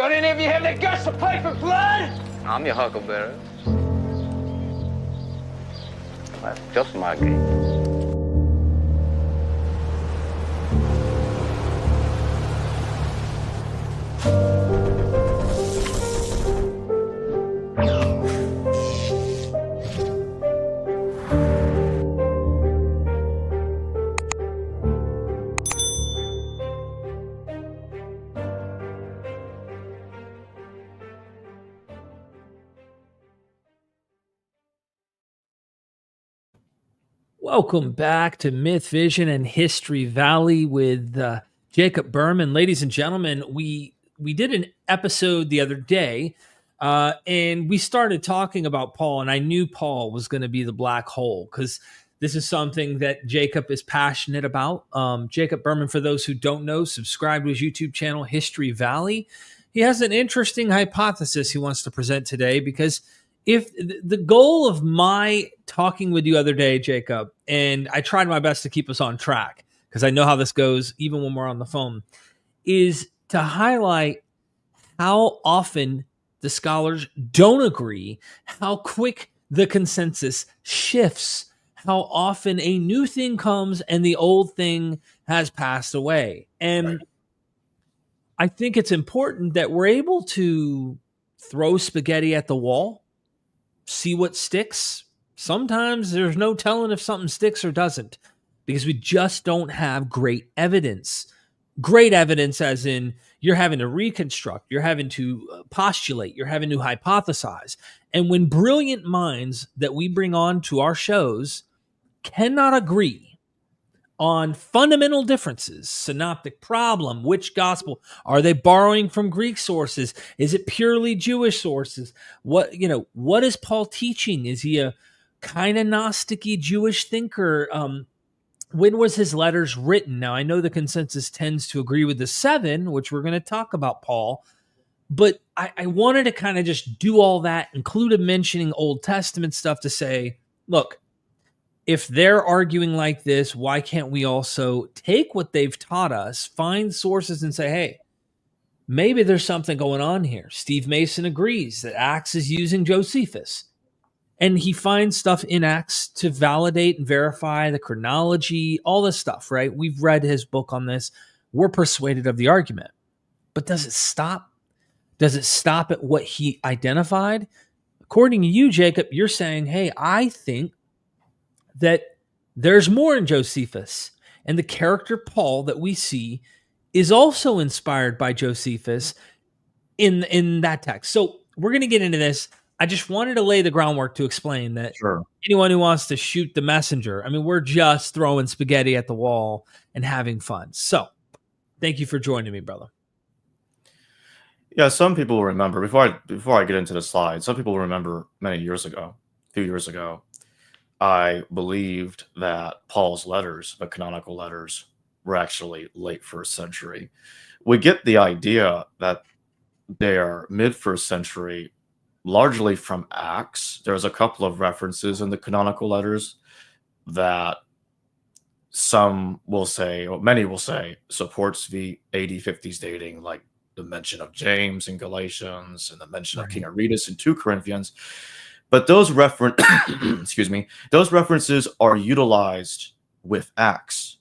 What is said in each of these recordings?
Don't any of you have the guts to play for blood? I'm your huckleberry. That's just my game. Welcome back to Myth Vision and History Valley with Jacob Ehrman. Ladies and gentlemen, we did an episode the other day, and we started talking about Paul, and I knew Paul was going to be the black hole because this is something that Jacob is passionate about. Jacob Ehrman, for those who don't know, subscribe to his YouTube channel, History Valley. He has an interesting hypothesis he wants to present today because if the goal of my talking with you other day, Jacob, and I tried my best to keep us on track because I know how this goes even when we're on the phone, is to highlight how often the scholars don't agree, how quick the consensus shifts, how often a new thing comes and the old thing has passed away. And I think it's important that we're able to throw spaghetti at the wall, see what sticks. Sometimes there's no telling if something sticks or doesn't because we just don't have great evidence. Great evidence as in you're having to reconstruct, you're having to postulate, you're having to hypothesize. And when brilliant minds that we bring on to our shows cannot agree on fundamental differences, synoptic problem, which gospel, are they borrowing from Greek sources? Is it purely Jewish sources? What is Paul teaching? Is he a kind of Gnostic-y Jewish thinker? When was his letters written? Now, I know the consensus tends to agree with the 7, which we're going to talk about, Paul, but I wanted to kind of just do all that, include mentioning Old Testament stuff to say, look, if they're arguing like this, why can't we also take what they've taught us, find sources and say, hey, maybe there's something going on here. Steve Mason agrees that Acts is using Josephus. And he finds stuff in Acts to validate and verify the chronology, all this stuff, right? We've read his book on this. We're persuaded of the argument. But does it stop? Does it stop at what he identified? According to you, Jacob, you're saying, hey, I think that there's more in Josephus. And the character Paul that we see is also inspired by Josephus in that text. So we're going to get into this. I just wanted to lay the groundwork to explain that anyone who wants to shoot the messenger, I mean, we're just throwing spaghetti at the wall and having fun. So thank you for joining me, brother. Yeah, some people will remember, before I get into the slide, some people remember a few years ago, I believed that Paul's letters, the canonical letters, were actually late 1st century. We get the idea that they are mid-1st century, largely from Acts. There's a couple of references in the canonical letters that some will say, or many will say, supports the AD 50s dating, like the mention of James in Galatians and the mention of King Aritus in 2 Corinthians. But those those references are utilized with Acts.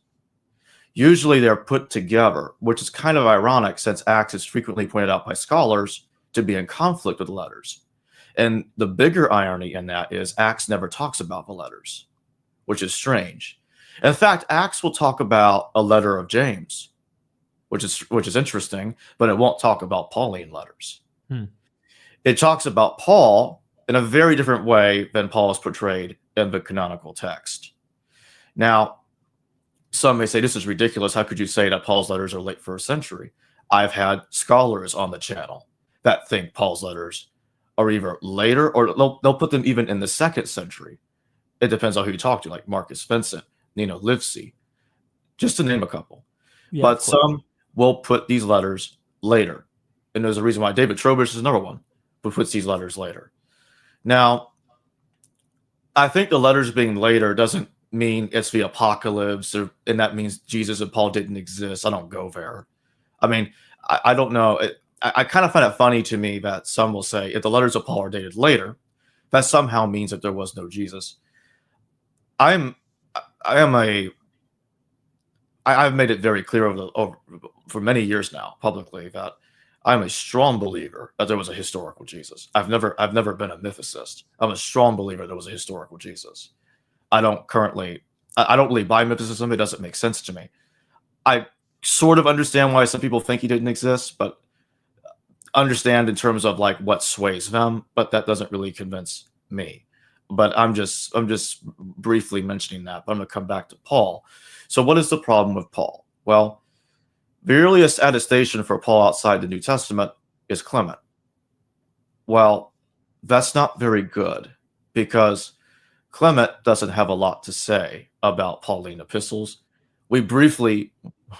Usually they're put together, which is kind of ironic since Acts is frequently pointed out by scholars to be in conflict with the letters. And the bigger irony in that is Acts never talks about the letters, which is strange. In fact, Acts will talk about a letter of James, which is interesting, but it won't talk about Pauline letters. It talks about Paul in a very different way than Paul is portrayed in the canonical text. Now, some may say this is ridiculous. How could you say that Paul's letters are late 1st century? I've had scholars on the channel that think Paul's letters are either later or they'll put them even in the 2nd century. It depends on who you talk to, like Marcus Vincent, Nino Livesey, just to name a couple. Yeah, but some will put these letters later. And there's a reason why. David Trobisch is another one who puts these letters later. Now, I think the letters being later doesn't mean it's the apocalypse, and that means Jesus and Paul didn't exist. I don't go there. I mean, I don't know. I kind of find it funny to me that some will say if the letters of Paul are dated later, that somehow means that there was no Jesus. I've made it very clear for many years now publicly that I'm a strong believer that there was a historical Jesus. I've never been a mythicist. I'm a strong believer there was a historical Jesus. I don't really buy mythicism. It doesn't make sense to me. I sort of understand why some people think he didn't exist, but understand in terms of like what sways them, but that doesn't really convince me. But I'm just briefly mentioning that, but I'm going to come back to Paul. So what is the problem with Paul? Well, the earliest attestation for Paul outside the New Testament is Clement. Well, that's not very good because Clement doesn't have a lot to say about Pauline epistles. We briefly,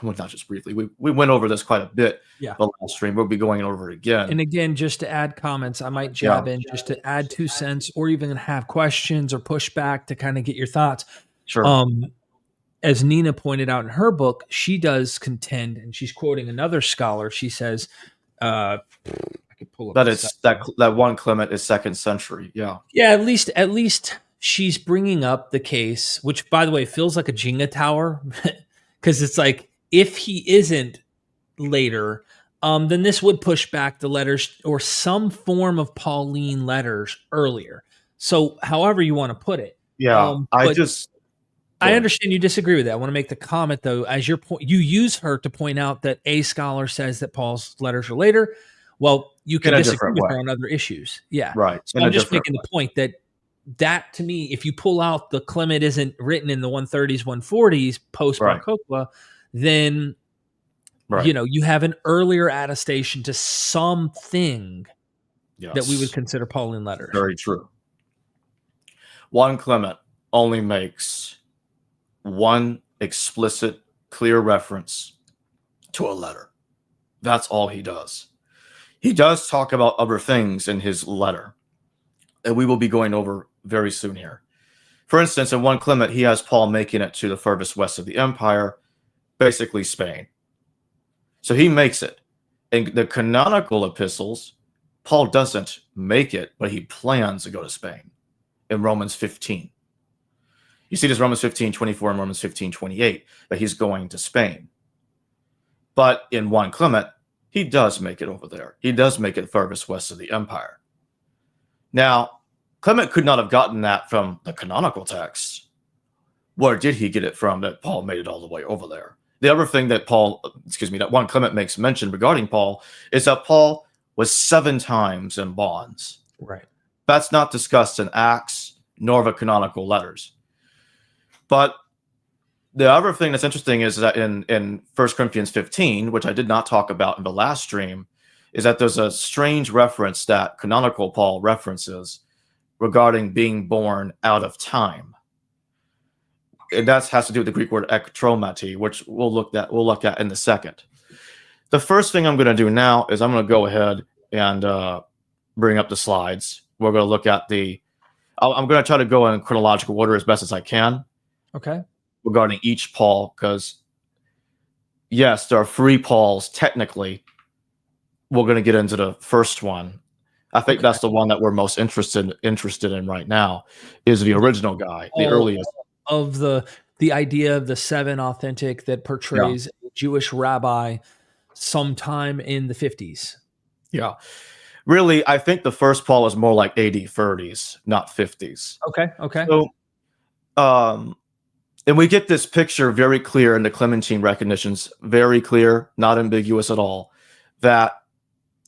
well, not just briefly, we went over this quite a bit. Yeah. The last stream. We'll be going over it again. And again, just to add comments, I might jab in just to add 2 cents or even have questions or pushback to kind of get your thoughts. Sure. As Nina pointed out in her book, she does contend, and she's quoting another scholar. She says, I could pull up that one Clement is 2nd century. Yeah. Yeah, at least she's bringing up the case, which by the way feels like a Jenga tower, because it's like if he isn't later, then this would push back the letters or some form of Pauline letters earlier. So, however you want to put it. Yeah, I understand you disagree with that. I want to make the comment though, as your point, you use her to point out that a scholar says that Paul's letters are later. Well, you can disagree with her on other issues. Yeah. Right. So I'm just making the point that to me, if you pull out the Clement isn't written in the 130s, 140s post Bar Kokhba, then you have an earlier attestation to something that we would consider Pauline letters. Very true. 1 Clement only makes one explicit, clear reference to a letter. That's all he does. He does talk about other things in his letter that we will be going over very soon here. For instance, in 1 Clement, he has Paul making it to the furthest west of the empire, basically Spain. So he makes it. In the canonical epistles, Paul doesn't make it, but he plans to go to Spain in Romans 15. You see this Romans 15:24 and Romans 15:28, that he's going to Spain. But in 1 Clement, he does make it over there. He does make it furthest west of the empire. Now, Clement could not have gotten that from the canonical text. Where did he get it from that Paul made it all the way over there? The other thing that that 1 Clement makes mention regarding Paul is that Paul was 7 times in bonds. Right. That's not discussed in Acts nor the canonical letters. But the other thing that's interesting is that in 1 Corinthians 15, which I did not talk about in the last stream, is that there's a strange reference that canonical Paul references regarding being born out of time. And that has to do with the Greek word ektromati, which we'll look at in a second. The first thing I'm going to do now is I'm going to go ahead and bring up the slides. We're going to look at I'm going to try to go in chronological order as best as I can. Okay. Regarding each Paul, because yes, there are 3 Pauls technically. We're going to get into the first one. I think that's the one that we're most interested in right now, is the original guy, the earliest. Of the idea of the 7 authentic that portrays a Jewish rabbi sometime in the 50s. Yeah. Really, I think the first Paul is more like AD 30s, not 50s. Okay. So, and we get this picture very clear in the Clementine recognitions, very clear, not ambiguous at all, that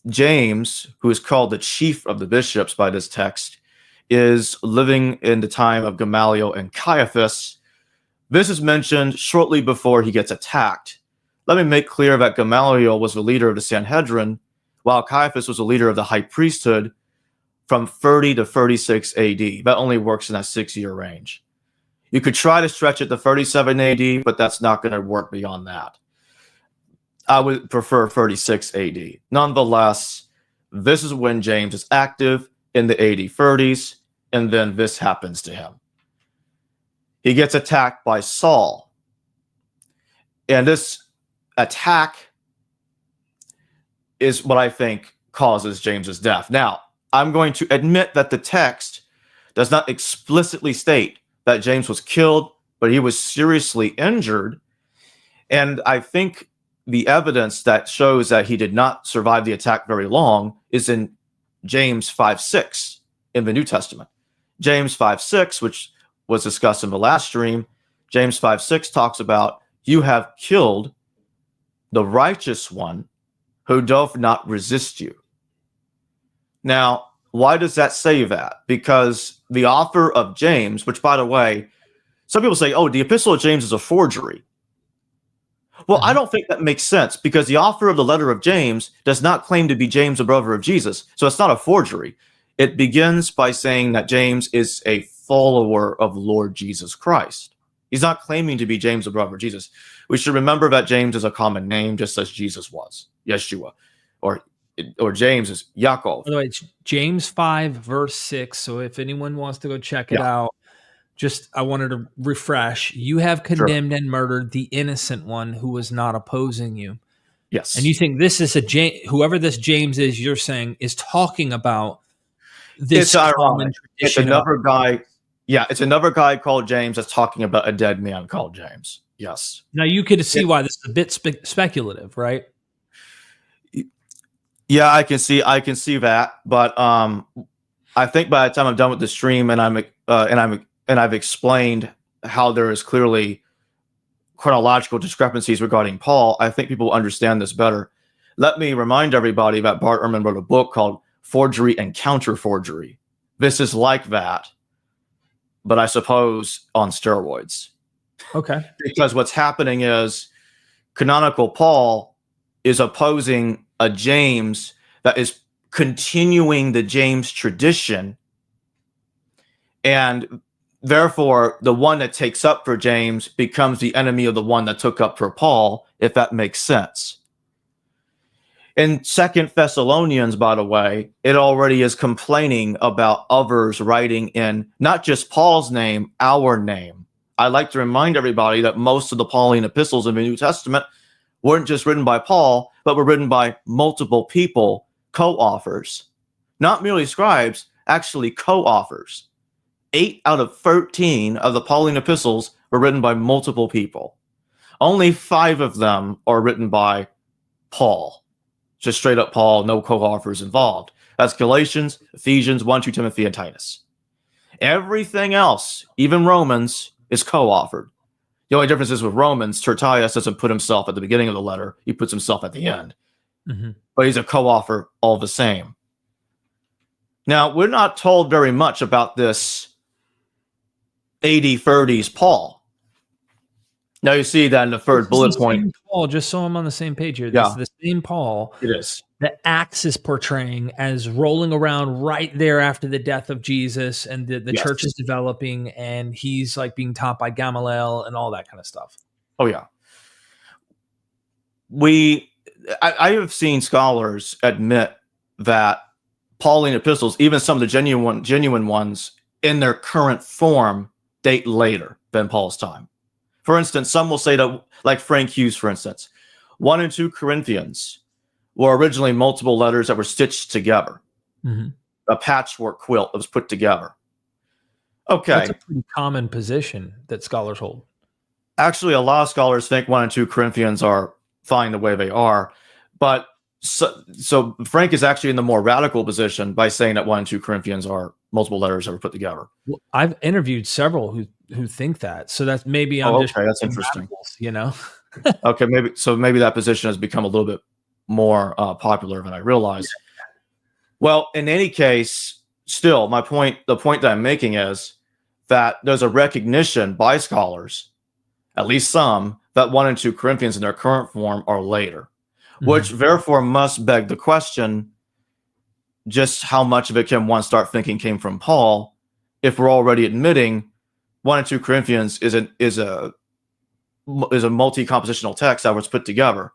James, who is called the chief of the bishops by this text, is living in the time of Gamaliel and Caiaphas. This is mentioned shortly before he gets attacked. Let me make clear that Gamaliel was the leader of the Sanhedrin, while Caiaphas was the leader of the high priesthood from 30 to 36 AD. That only works in that 6-year range. You could try to stretch it to 37 AD, but that's not going to work beyond that. I would prefer 36 AD. Nonetheless, this is when James is active in the AD 30s, and then this happens to him. He gets attacked by Saul. And this attack is what I think causes James's death. Now, I'm going to admit that the text does not explicitly state that James was killed, but he was seriously injured. And I think the evidence that shows that he did not survive the attack very long is in James 5:6 in the New Testament. James 5:6, which was discussed in the last stream, James 5:6 talks about, you have killed the righteous one who doth not resist you. Now, why does that say that? Because the author of James, which, by the way, some people say, oh, the Epistle of James is a forgery. Well, I don't think that makes sense, because the author of the letter of James does not claim to be James, a brother of Jesus. So it's not a forgery. It begins by saying that James is a follower of Lord Jesus Christ. He's not claiming to be James, a brother of Jesus. We should remember that James is a common name, just as Jesus was, Yeshua, or James is Yaakov. By the way, it's James 5, verse 6. So if anyone wants to go check it out, I wanted to refresh. You have condemned and murdered the innocent one who was not opposing you. Yes. And you think this is whoever this James is, you're saying is talking about this common tradition. It's another guy. Yeah, it's another guy called James that's talking about a dead man called James. Yes. Now you could see why this is a bit speculative, right? Yeah, I can see that, but I think by the time I'm done with the stream and I've explained how there is clearly chronological discrepancies regarding Paul, I think people will understand this better. Let me remind everybody that Bart Ehrman wrote a book called Forgery and Counter-Forgery. This is like that, but I suppose on steroids. Okay. Because what's happening is canonical Paul is opposing a James that is continuing the James tradition, and therefore the one that takes up for James becomes the enemy of the one that took up for Paul, if that makes sense. In 2 Thessalonians, by the way, it already is complaining about others writing in not just Paul's name, our name. I like to remind everybody that most of the Pauline epistles in the New Testament weren't just written by Paul, but were written by multiple people, co-authors. Not merely scribes, actually co-authors. 8 out of 13 of the Pauline epistles were written by multiple people. Only 5 of them are written by Paul. Just straight up Paul, no co-authors involved. That's Galatians, Ephesians, 1, 2 Timothy, and Titus. Everything else, even Romans, is co-authored. The only difference is with Romans, Tertius doesn't put himself at the beginning of the letter. He puts himself at the end. Mm-hmm. But he's a co-author all the same. Now, we're not told very much about this 80-30s Paul. Now, you see that in the third bullet point. Paul, just so I'm on the same page here. This is the same Paul. It is. That Acts is portraying as rolling around right there after the death of Jesus, and the church is developing, and he's like being taught by Gamaliel and all that kind of stuff. Oh, yeah. I have seen scholars admit that Pauline epistles, even some of the genuine ones, in their current form, date later than Paul's time. For instance, some will say that, like Frank Hughes, for instance, 1 and 2 Corinthians were originally multiple letters that were stitched together. Mm-hmm. A patchwork quilt that was put together. Okay. That's a pretty common position that scholars hold. Actually, a lot of scholars think 1 and 2 Corinthians are fine the way they are. But so Frank is actually in the more radical position by saying that 1 and 2 Corinthians are multiple letters that were put together. Well, I've interviewed several who think that. So that's maybe I'm just that's interesting. Radicals, you know. Okay, maybe that position has become a little bit more popular than I realized. Well, in any case, still, the point that I'm making is that there's a recognition by scholars, at least some, that 1 and 2 Corinthians in their current form are later, which therefore must beg the question, just how much of it can one start thinking came from Paul, if we're already admitting 1 and 2 Corinthians is a multi-compositional text that was put together.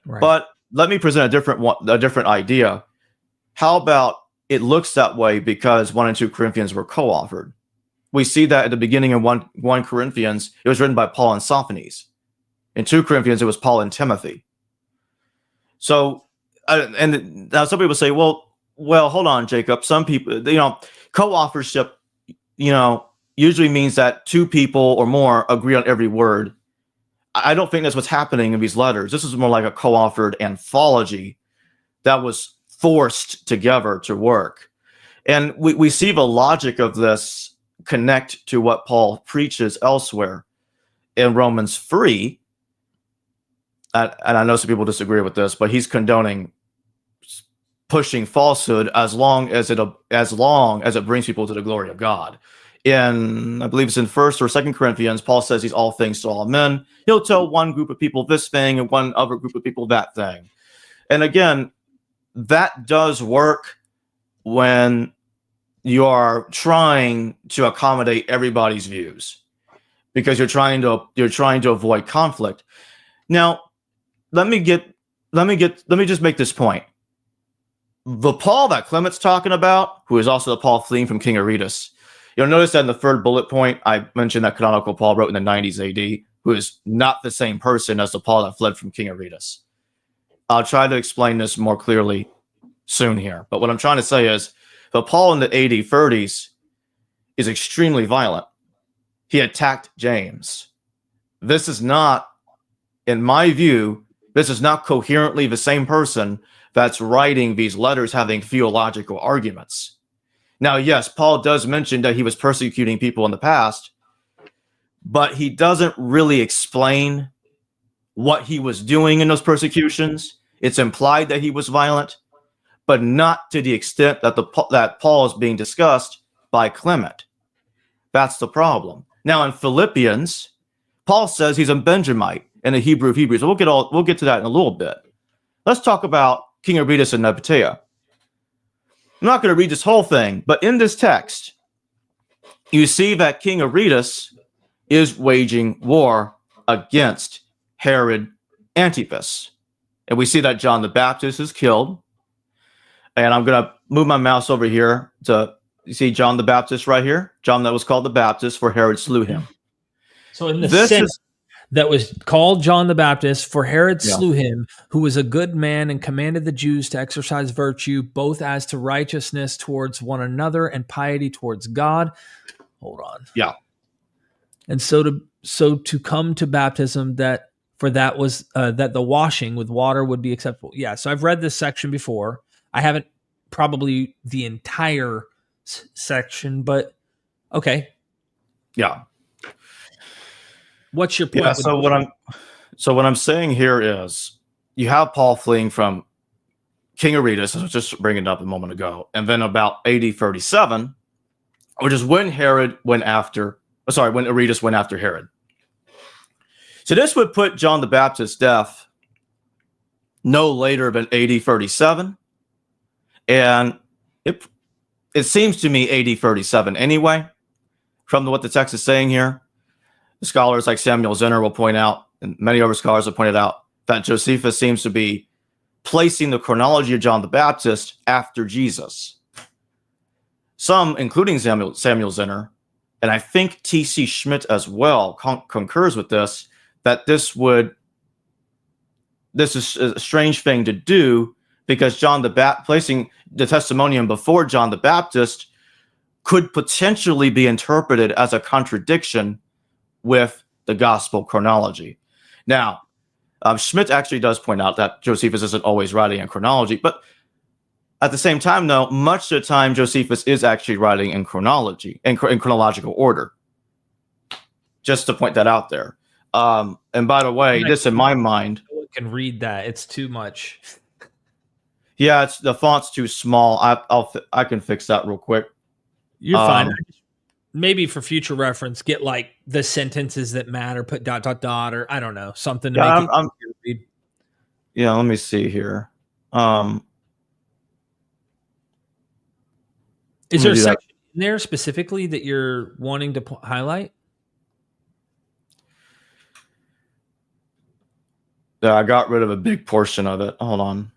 Right. But let me present a different idea. How about it looks that way because 1 and 2 Corinthians were co-authored? We see that at the beginning of 1 Corinthians, it was written by Paul and Sophanes. In 2 Corinthians, it was Paul and Timothy. So and now some people say, well, hold on, Jacob. Some people, co-authorship, usually means that two people or more agree on every word. I don't think that's what's happening in these letters. This is more like a co-authored anthology that was forced together to work. And we see the logic of this connect to what Paul preaches elsewhere in Romans 3. And I know some people disagree with this, but he's condoning pushing falsehood as long as it brings people to the glory of God. I believe it's in 1st or 2nd Corinthians, Paul says he's all things to all men. He'll tell one group of people this thing and one other group of people that thing. And again, that does work when you are trying to accommodate everybody's views, because you're trying to avoid conflict. Now, let me just make this point. The Paul that Clement's talking about, who is also the Paul fleeing from King Aritus, you'll notice that in the 3rd bullet point, I mentioned that canonical Paul wrote in the 90s AD, who is not the same person as the Paul that fled from King Aritus. I'll try to explain this more clearly soon here. But what I'm trying to say is the Paul in the AD 30s is extremely violent. He attacked James. This is not, in my view, this is not coherently the same person that's writing these letters having theological arguments. Now, yes, Paul does mention that he was persecuting people in the past, but he doesn't really explain what he was doing in those persecutions. It's implied that he was violent, but not to the extent that that Paul is being discussed by Clement. That's the problem. Now, in Philippians, Paul says he's a Benjamite in the Hebrew of Hebrews. We'll get to that in a little bit. Let's talk about King Aritus and Nebatea. I'm not going to read this whole thing, but in this text, you see that King Aritus is waging war against Herod Antipas. And we see that John the Baptist is killed. And I'm going to move my mouse over here to, you see John the Baptist right here? John that was called the Baptist, for Herod slew him. So in the sense that was called John the Baptist, for Herod slew him, who was a good man and commanded the Jews to exercise virtue, both as to righteousness towards one another and piety towards God. Hold on. Yeah. And so to come to baptism, that the washing with water would be acceptable. Yeah. So I've read this section before. I haven't probably the entire section, but okay. Yeah. What's your point? Yeah, so what I'm saying here is you have Paul fleeing from King Aritus, I was just bringing it up a moment ago, and then about AD 37, which is when Aretas went after Herod. So this would put John the Baptist's death no later than AD 37, and it seems to me AD 37 anyway, from what the text is saying here. Scholars like Samuel Zinner will point out, and many other scholars have pointed out, that Josephus seems to be placing the chronology of John the Baptist after Jesus. Some, including Samuel Zinner, and I think T.C. Schmidt as well, concurs with this, that this is a strange thing to do, because placing the testimonium before John the Baptist could potentially be interpreted as a contradiction with the gospel chronology. Now, Schmidt actually does point out that Josephus isn't always writing in chronology, but at the same time, though, much of the time Josephus is actually writing in chronology, in chronological order. Just to point that out there. And by the way, this in my mind, no one can read that. It's too much. Yeah, the font's too small. I can fix that real quick. You're fine. Maybe for future reference, get like the sentences that matter, put ... or I don't know, something to make it easier to read. Yeah, let me see here. Is there a section in there specifically that you're wanting to highlight? Yeah, I got rid of a big portion of it. Hold on.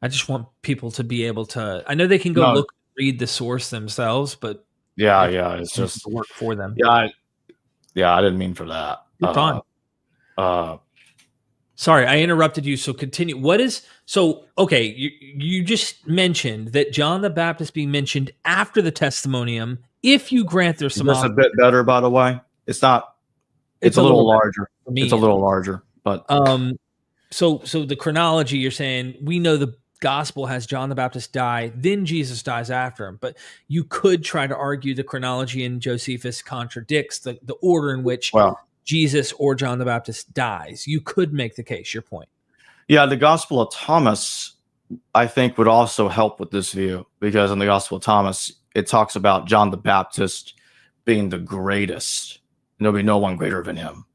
I just want people to be able to. I know they can go read the source themselves, but yeah, it's just work for them. Yeah, Yeah, I didn't mean for that. You're fine. Sorry, I interrupted you. So continue. Okay, you just mentioned that John the Baptist being mentioned after the testimonium. If you grant there's some, just a bit better, by the way. It's not. It's a little larger. For me, it's a little larger, but So the chronology, you're saying we know the gospel has John the Baptist die, then Jesus dies after him. But you could try to argue the chronology in Josephus contradicts the order in which Jesus or John the Baptist dies. You could make the case. Your point. Yeah, the Gospel of Thomas, I think, would also help with this view, because in the Gospel of Thomas, it talks about John the Baptist being the greatest. There'll be no one greater than him.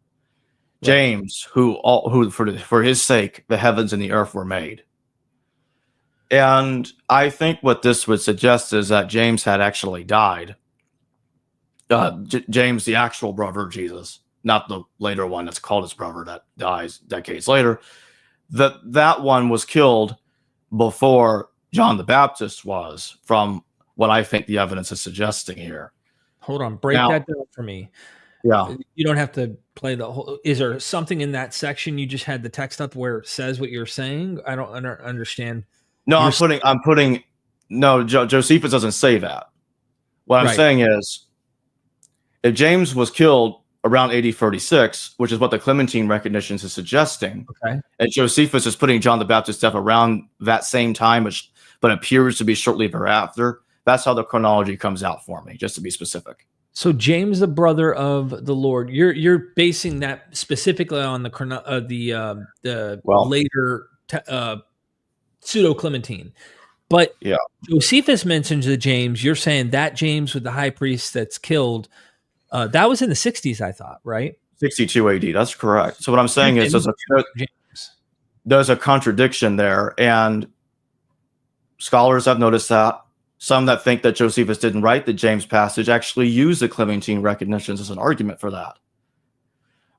Right. James, who for his sake the heavens and the earth were made. And I think what this would suggest is that James had actually died. James, the actual brother of Jesus, not the later one that's called his brother that dies decades later. That one was killed before John the Baptist was, from what I think the evidence is suggesting here. Hold on, break that down for me. Yeah. You don't have to play the whole. Is there something in that section you just had the text up where it says what you're saying? I don't understand. No, I'm putting. No, Josephus doesn't say that. What I'm saying is, if James was killed around AD 36, which is what the Clementine recognitions is suggesting, and Josephus is putting John the Baptist's death around that same time, but appears to be shortly thereafter, that's how the chronology comes out for me, just to be specific. So James, the brother of the Lord, you're basing that specifically on the later pseudo Clementine, but Josephus mentions the James. You're saying that James with the high priest that's killed, that was in the 60s, I thought, right? 62 AD. That's correct. So what I'm saying is there's a contradiction there, and scholars have noticed that. Some that think that Josephus didn't write the James passage actually use the Clementine recognitions as an argument for that.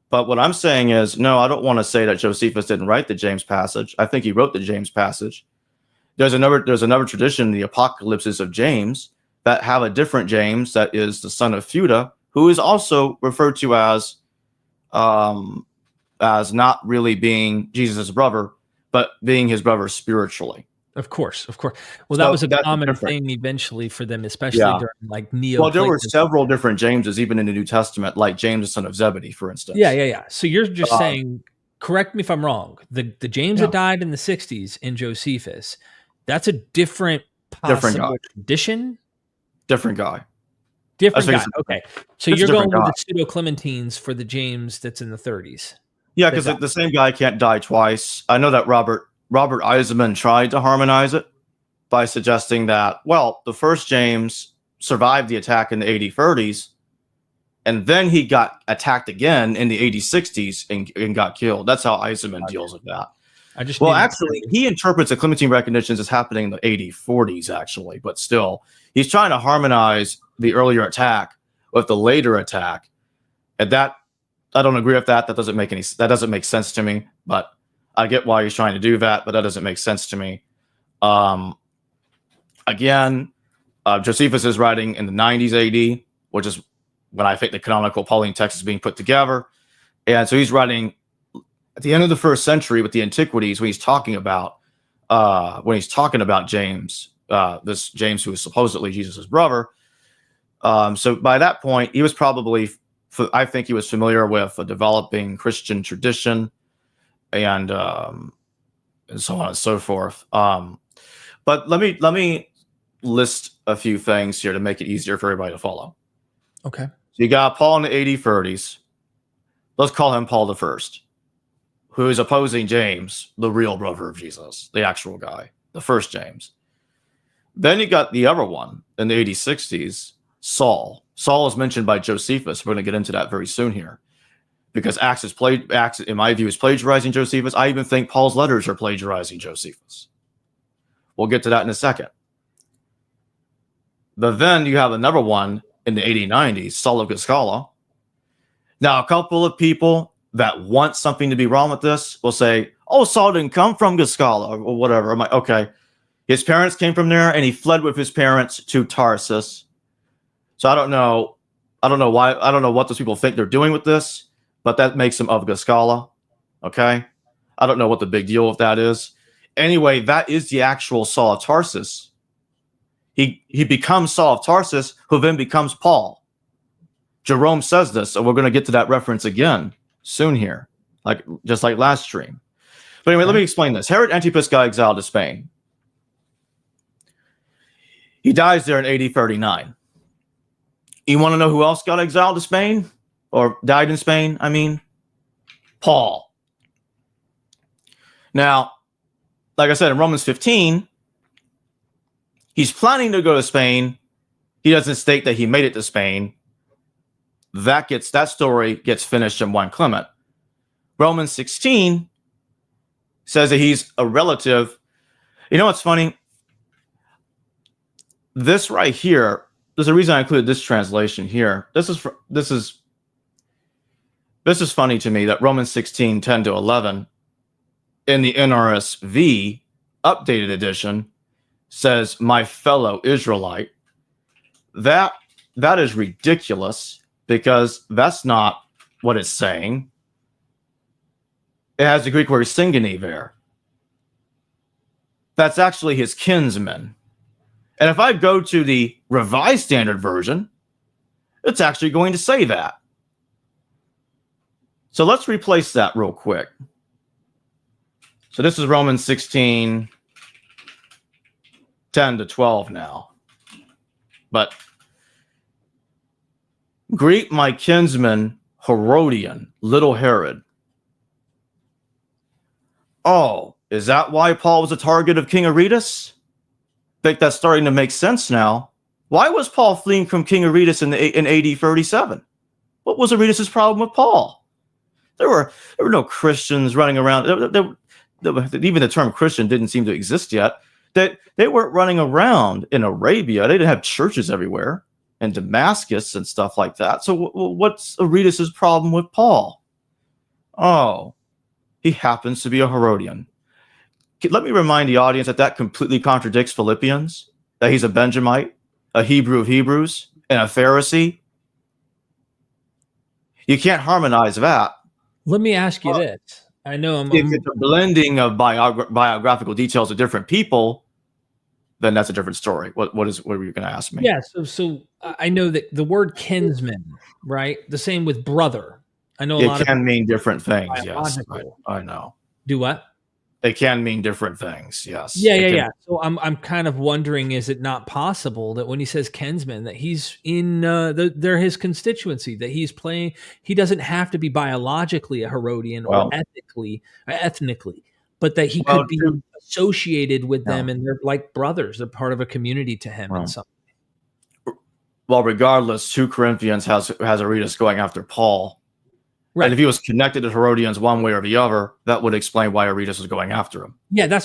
But what I'm saying is, no, I don't want to say that Josephus didn't write the James passage. I think he wrote the James passage. There's another tradition, the Apocalypses of James, that have a different James that is the son of Fuda, who is also referred to as not really being Jesus' brother, but being his brother spiritually. Of course. Well, that was a common thing eventually for them, especially during like Neo. Well, there were several different Jameses, even in the New Testament, like James, the son of Zebedee, for instance. Yeah. So you're just saying, correct me if I'm wrong, the James that died in the 60s in Josephus, that's a different possible tradition? Different guy. Okay. So you're going with the pseudo-Clementines for the James that's in the 30s. Yeah, because the same guy can't die twice. I know that Robert Ehrman tried to harmonize it by suggesting that, well, the first James survived the attack in the AD 30s, and then he got attacked again in the AD 60s and got killed. That's how Ehrman deals with that. Actually, he interprets the Clementine recognitions as happening in the AD 40s, actually, but still, he's trying to harmonize the earlier attack with the later attack, and that I don't agree with that. That doesn't make sense to me, but I get why he's trying to do that, but that doesn't make sense to me. Josephus is writing in the 90s AD, which is when I think the canonical Pauline text is being put together. And so he's writing at the end of the first century with the Antiquities, when he's talking about James, this James who is supposedly Jesus' brother. So by that point, he was probably, I think he was familiar with a developing Christian tradition, and so on and so forth. But let me list a few things here to make it easier for everybody to follow. Okay. So you got Paul in the AD 30s. Let's call him Paul the First, who is opposing James, the real brother of Jesus, the actual guy, the first James. Then you got the other one in the AD 60s, Saul. Saul is mentioned by Josephus. We're going to get into that very soon here, because Acts, in my view, is plagiarizing Josephus. I even think Paul's letters are plagiarizing Josephus. We'll get to that in a second. But then you have another one in the 80-90s, Saul of Giscala. Now, a couple of people that want something to be wrong with this will say, oh, Saul didn't come from Giscala or whatever. I'm like, okay. His parents came from there, and he fled with his parents to Tarsus. So I don't know I don't know why. I don't know what those people think they're doing with this, but that makes him of Gascala. Okay. I don't know what the big deal with that is. Anyway, that is the actual Saul of Tarsus. He becomes Saul of Tarsus, who then becomes Paul. Jerome says this, and we're going to get to that reference again soon here, just like last stream. But anyway, let me explain this. Herod Antipas got exiled to Spain. He dies there in AD 39. You want to know who else got exiled to Spain? Or died in Spain, I mean? Paul. Now, like I said, in Romans 15, he's planning to go to Spain. He doesn't state that he made it to Spain. That story gets finished in 1 Clement. Romans 16 says that he's a relative. You know what's funny? This right here, there's a reason I included this translation here. This is funny to me that Romans 16, 10 to 11 in the NRSV updated edition says, my fellow Israelite. That is ridiculous, because that's not what it's saying. It has the Greek word syngony there. That's actually his kinsman. And if I go to the Revised Standard Version, it's actually going to say that. So let's replace that real quick. So this is Romans 16, 10 to 12 now. But greet my kinsman Herodian, little Herod. Oh, is that why Paul was a target of King Aritus? I think that's starting to make sense now. Why was Paul fleeing from King Aritus in AD 37? What was Aritus' problem with Paul? There were no Christians running around. Even the term Christian didn't seem to exist yet. They weren't running around in Arabia. They didn't have churches everywhere, and Damascus and stuff like that. So what's Aritus' problem with Paul? Oh, he happens to be a Herodian. Let me remind the audience that completely contradicts Philippians, that he's a Benjamite, a Hebrew of Hebrews, and a Pharisee. You can't harmonize that. Let me ask you this. I know if it's a blending of biographical details of different people, then that's a different story. What were you going to ask me? Yeah, so I know that the word kinsman, right? The same with brother. I know it can mean different things. Yes, I know. Do what? They can mean different things. Yes. Yeah. So I'm kind of wondering, is it not possible that when he says kinsman, that he's in they're his constituency, that he's playing? He doesn't have to be biologically a Herodian or ethnically, but that he could be associated with them, and they're like brothers. They're part of a community to him in some way. Well, regardless, 2 Corinthians has Aritus going after Paul. Right. And if he was connected to Herodians one way or the other, that would explain why Aritus was going after him. Yeah,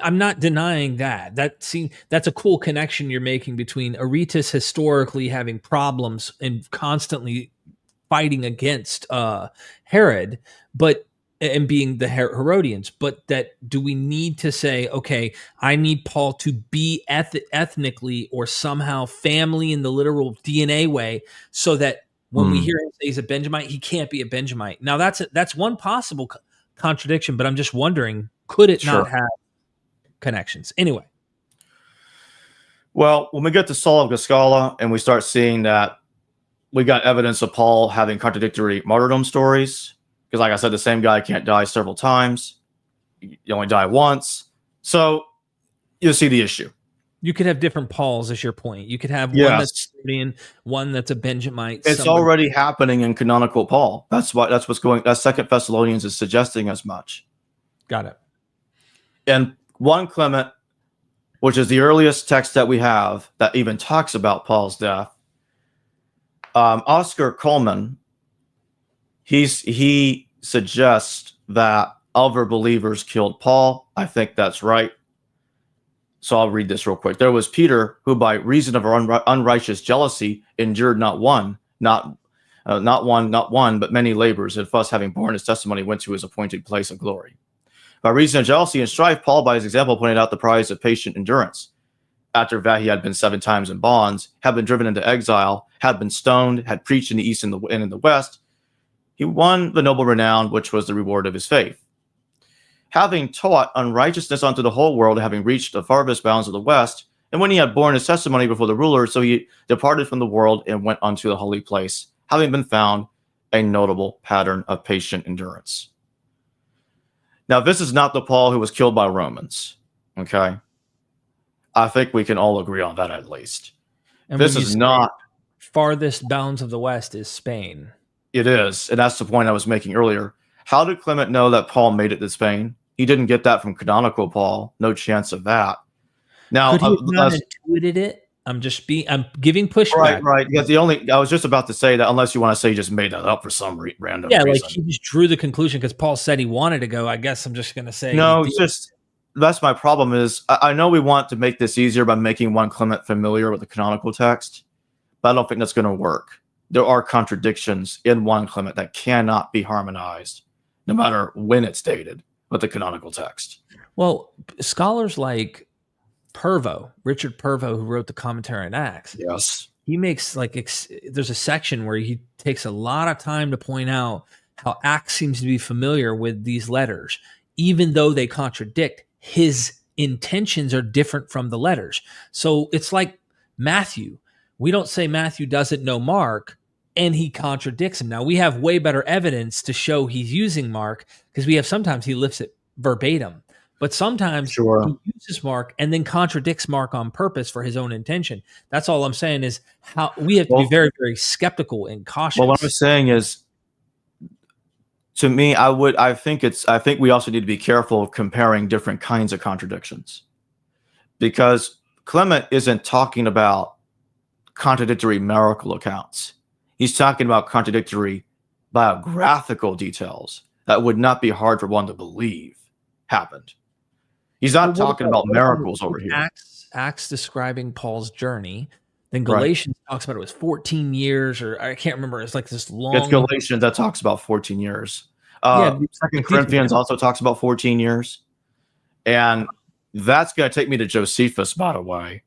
I'm not denying that. That's a cool connection you're making between Aritus historically having problems and constantly fighting against Herod, and being the Herodians. But that, do we need to say, okay, I need Paul to be ethnically or somehow family in the literal DNA way, so that when we hear him say he's a Benjamite, he can't be a Benjamite. Now, that's one possible contradiction, but I'm just wondering, could it not have connections? Anyway. Well, when we get to Saul of Gascala and we start seeing that we got evidence of Paul having contradictory martyrdom stories, because like I said, the same guy can't die several times. You only die once. So you'll see the issue. You could have different Pauls, is your point. You could have one that's Syrian, one that's a Benjamite. It's already happening in canonical Paul. That's what's going. That 2 Thessalonians is suggesting as much. Got it. And 1 Clement, which is the earliest text that we have that even talks about Paul's death. Oscar Coleman, he suggests that other believers killed Paul. I think that's right. So I'll read this real quick. There was Peter, who by reason of unrighteous jealousy endured not one, but many labors, and thus having borne his testimony went to his appointed place of glory. By reason of jealousy and strife, Paul by his example pointed out the prize of patient endurance. after that he had been 7 times in bonds, had been driven into exile, had been stoned, had preached in the east and in the west, he won the noble renown, which was the reward of his faith. Having taught unrighteousness unto the whole world, having reached the farthest bounds of the west, and when he had borne his testimony before the rulers, so he departed from the world and went unto the holy place, having been found a notable pattern of patient endurance. Now, this is not the Paul who was killed by Romans, okay? I think we can all agree on that at least. And this is not... Farthest bounds of the west is Spain. It is, and that's the point I was making earlier. How did Clement know that Paul made it to Spain? He didn't get that from canonical Paul. No chance of that. Now, could he have not intuited it? I'm giving pushback. Right. Because I was just about to say that, unless you want to say he just made that up for some random reason. Like he just drew the conclusion because Paul said he wanted to go. I guess I'm just going to say no. It's just that's my problem. Is I know we want to make this easier by making 1 Clement familiar with the canonical text, but I don't think that's going to work. There are contradictions in 1 Clement that cannot be harmonized, no matter when it's dated, with the canonical text. Well, scholars like Richard Purvo, who wrote the commentary on Acts. Yes. He makes there's a section where he takes a lot of time to point out how Acts seems to be familiar with these letters, even though they contradict. His intentions are different from the letters. So it's like Matthew. We don't say Matthew doesn't know Mark, and he contradicts him. Now, we have way better evidence to show he's using Mark, because we have sometimes he lifts it verbatim. But sometimes he uses Mark and then contradicts Mark on purpose for his own intention. That's all I'm saying is how we have to be very, very skeptical and cautious. Well, what I'm saying is, to me, I think we also need to be careful of comparing different kinds of contradictions, because Clement isn't talking about contradictory miracle accounts. He's talking about contradictory biographical details that would not be hard for one to believe happened. He's not talking about miracles over here. Acts describing Paul's journey. Then Galatians talks about it was 14 years, or I can't remember. It's like this long. It's Galatians that talks about 14 years. Second Corinthians also talks about 14 years. And that's going to take me to Josephus, by the way.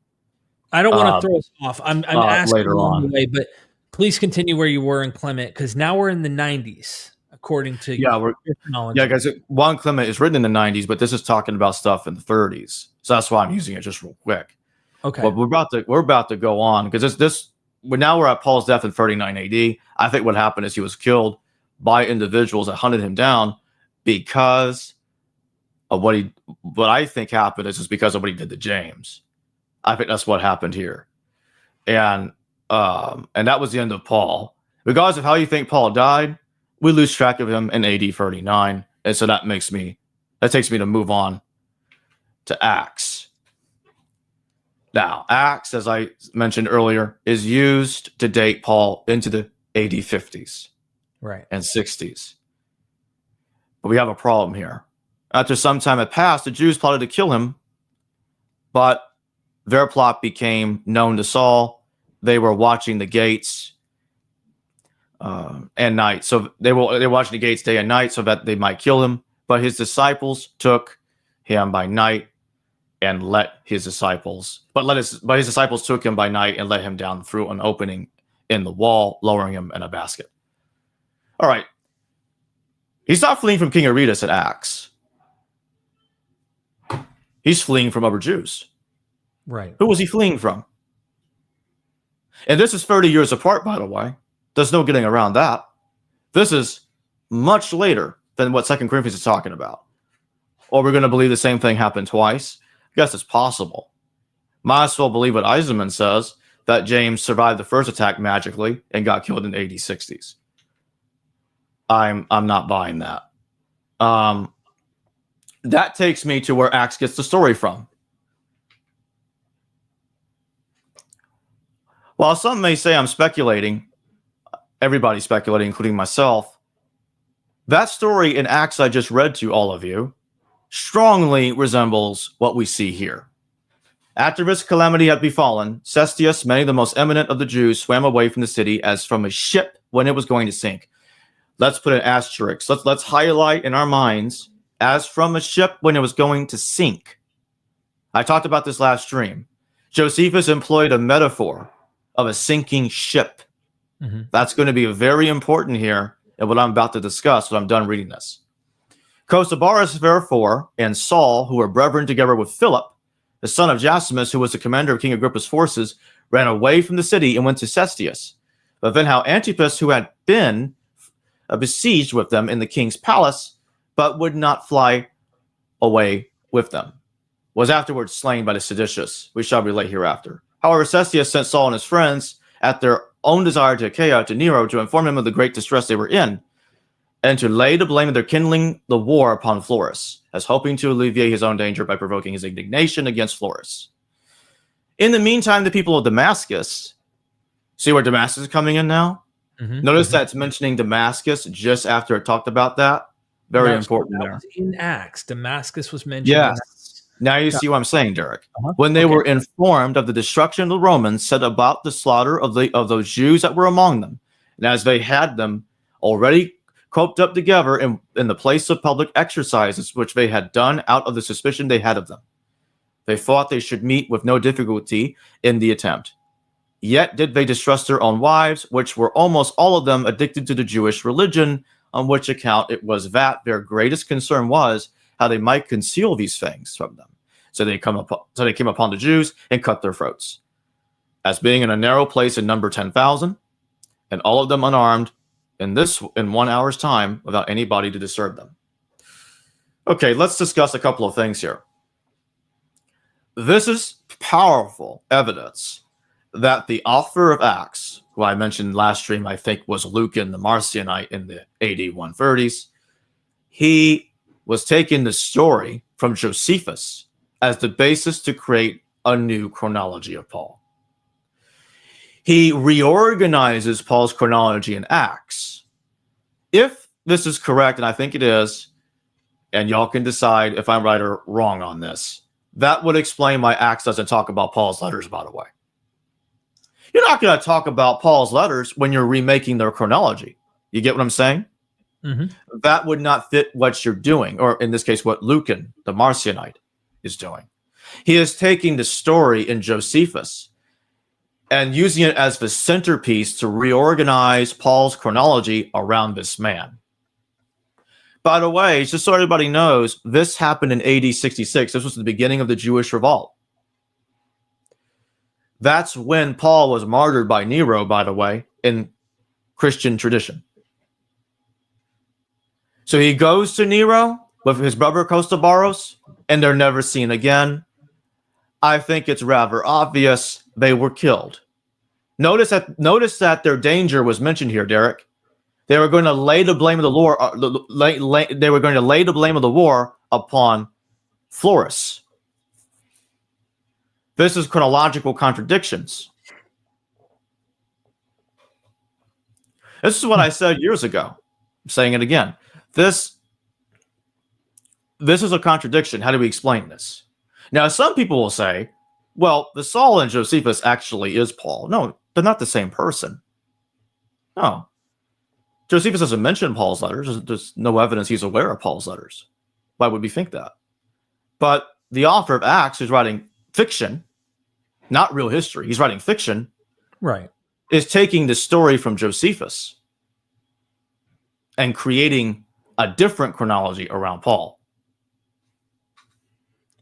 I don't want to throw us off. I'm asking later on. Way, but please continue where you were in Clement, because now we're in the 90s. According to your knowledge. Yeah, guys, 1 Clement is written in the 90s, but this is talking about stuff in the 30s. So that's why I'm using it just real quick. Okay. But we're about to go on, because now we're at Paul's death in 39 AD. I think what happened is he was killed by individuals that hunted him down because of what I think happened is because of what he did to James. I think that's what happened here. And that was the end of Paul. Regardless of how you think Paul died, we lose track of him in AD 39, and so that takes me to move on to Acts. Now, Acts, as I mentioned earlier, is used to date Paul into the AD 50s, and 60s. But we have a problem here. After some time had passed, the Jews plotted to kill him, but their plot became known to Saul. They were watching the gates and night. So they were watching the gates day and night so that they might kill him. But his disciples took him by night and his disciples took him by night and let him down through an opening in the wall, lowering him in a basket. All right. He's not fleeing from King Aritus at Acts. He's fleeing from other Jews. Right. Who was he fleeing from? And this is 30 years apart, by the way. There's no getting around that. This is much later than what 2 Corinthians is talking about. Or we're going to believe the same thing happened twice? I guess it's possible. Might as well believe what Eisenman says, that James survived the first attack magically and got killed in the AD 60s. I'm not buying that. That takes me to where Acts gets the story from. While some may say I'm speculating, everybody's speculating, including myself, that story in Acts I just read to all of you strongly resembles what we see here. After this calamity had befallen, Cestius, many of the most eminent of the Jews, swam away from the city as from a ship when it was going to sink. Let's put an asterisk. Let's highlight in our minds, as from a ship when it was going to sink. I talked about this last stream. Josephus employed a metaphor of a sinking ship. Mm-hmm. That's going to be very important here in what I'm about to discuss when I'm done reading this. Costobarus, therefore, and Saul, who were brethren together with Philip, the son of Jasimus, who was the commander of King Agrippa's forces, ran away from the city and went to Cestius. But then how Antipas, who had been besieged with them in the king's palace, but would not fly away with them, was afterwards slain by the seditious. We shall relate hereafter. However, Cestius sent Saul and his friends at their own desire to Achaia to Nero to inform him of the great distress they were in, and to lay the blame of their kindling the war upon Florus, as hoping to alleviate his own danger by provoking his indignation against Florus. In the meantime, the people of Damascus, see where Damascus is coming in now? Mm-hmm. Notice that's mentioning Damascus just after it talked about that. Very important that there. was in Acts. Damascus was mentioned. Yes. Now you see what I'm saying, Derek. Uh-huh. When they were informed of the destruction of the Romans, set about the slaughter of those Jews that were among them, and as they had them already coped up together in the place of public exercises, which they had done out of the suspicion they had of them, they thought they should meet with no difficulty in the attempt. Yet did they distrust their own wives, which were almost all of them addicted to the Jewish religion, on which account it was that their greatest concern was how they might conceal these things from them. So they came upon the Jews and cut their throats, as being in a narrow place in number 10,000, and all of them unarmed, in 1 hour's time, without anybody to disturb them. Okay, let's discuss a couple of things here. This is powerful evidence that the author of Acts, who I mentioned last stream, I think was Lucan the Marcionite in the AD 130s, he was taking the story from Josephus as the basis to create a new chronology of Paul. He reorganizes Paul's chronology in Acts. If this is correct, and I think it is, and y'all can decide if I'm right or wrong on this, that would explain why Acts doesn't talk about Paul's letters, by the way. You're not going to talk about Paul's letters when you're remaking their chronology. You get what I'm saying? Mm-hmm. That would not fit what you're doing, or in this case, what Lucan, the Marcionite, is doing. He is taking the story in Josephus and using it as the centerpiece to reorganize Paul's chronology around this man. By the way, just so everybody knows, this happened in AD 66. This was the beginning of the Jewish revolt. That's when Paul was martyred by Nero, by the way, in Christian tradition. So he goes to Nero with his brother Costobarus, and they're never seen again. I think it's rather obvious they were killed. Notice that their danger was mentioned here, Derek. They were going to lay the blame of the war. They were going to lay the blame of the war upon Florus. This is chronological contradictions. This is what I said years ago. I'm saying it again. This is a contradiction. How do we explain this? Now, some people will say, well, the Saul and Josephus actually is Paul. No, they're not the same person. No. Josephus doesn't mention Paul's letters. There's no evidence he's aware of Paul's letters. Why would we think that? But the author of Acts, who's writing fiction, not real history, he's writing fiction, Right, is taking the story from Josephus and creating a different chronology around Paul.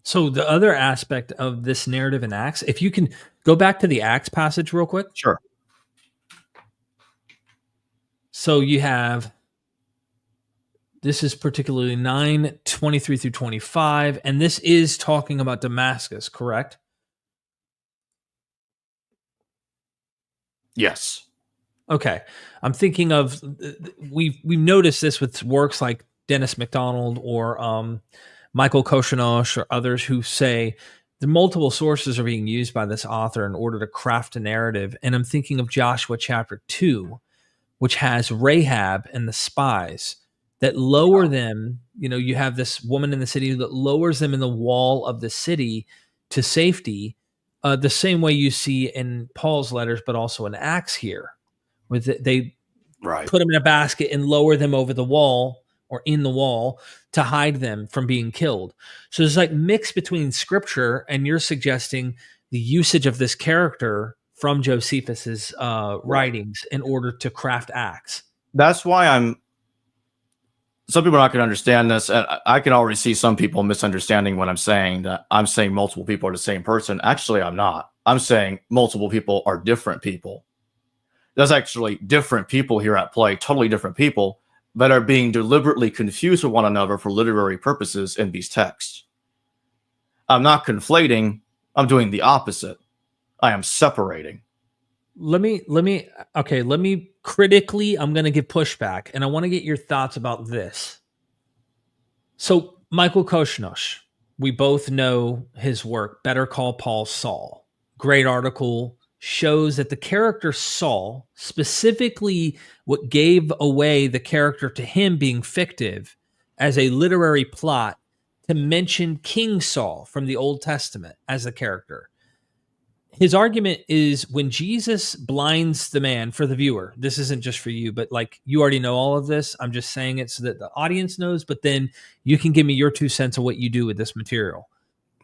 So the other aspect of this narrative in Acts, if you can go back to the Acts passage real quick. Sure. So you have, this is particularly 9:23 through 25, and this is talking about Damascus, correct? Yes. Okay. I'm thinking of, we've noticed this with works like Dennis MacDonald or Michael Kosnosh or others who say the multiple sources are being used by this author in order to craft a narrative. And I'm thinking of Joshua chapter 2, which has Rahab and the spies that lower them. You know, you have this woman in the city that lowers them in the wall of the city to safety, the same way you see in Paul's letters, but also in Acts here, where they put them in a basket and lower them over the wall or in the wall to hide them from being killed. So there's like mix between scripture, and you're suggesting the usage of this character from Josephus's writings in order to craft Acts. That's why some people are not going to understand this. And I can already see some people misunderstanding what I'm saying, that I'm saying multiple people are the same person. Actually, I'm not. I'm saying multiple people are different people. There's actually different people here at play, totally different people that are being deliberately confused with one another for literary purposes in these texts. I'm not conflating. I'm doing the opposite. I am separating. Let me critically, I'm going to give pushback, and I want to get your thoughts about this. So Michael Kosnosh, we both know his work, Better Call Paul Saul. Great article, shows that the character Saul, specifically what gave away the character to him being fictive as a literary plot to mention King Saul from the Old Testament as the character. His argument is when Jesus blinds the man, for the viewer, this isn't just for you, but like you already know all of this. I'm just saying it so that the audience knows, but then you can give me your 2 cents of what you do with this material.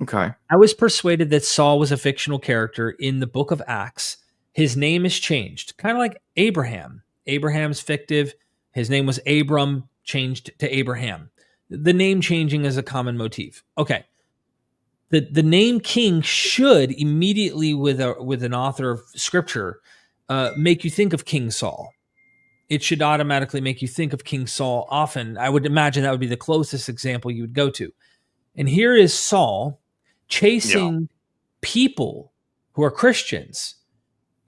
Okay. I was persuaded that Saul was a fictional character in the book of Acts. His name is changed, kind of like Abraham. Abraham's fictive. His name was Abram, changed to Abraham. The name changing is a common motif. Okay. The name King should immediately, with an author of scripture, make you think of King Saul. It should automatically make you think of King Saul often. I would imagine that would be the closest example you would go to. And here is Saul chasing people who are Christians.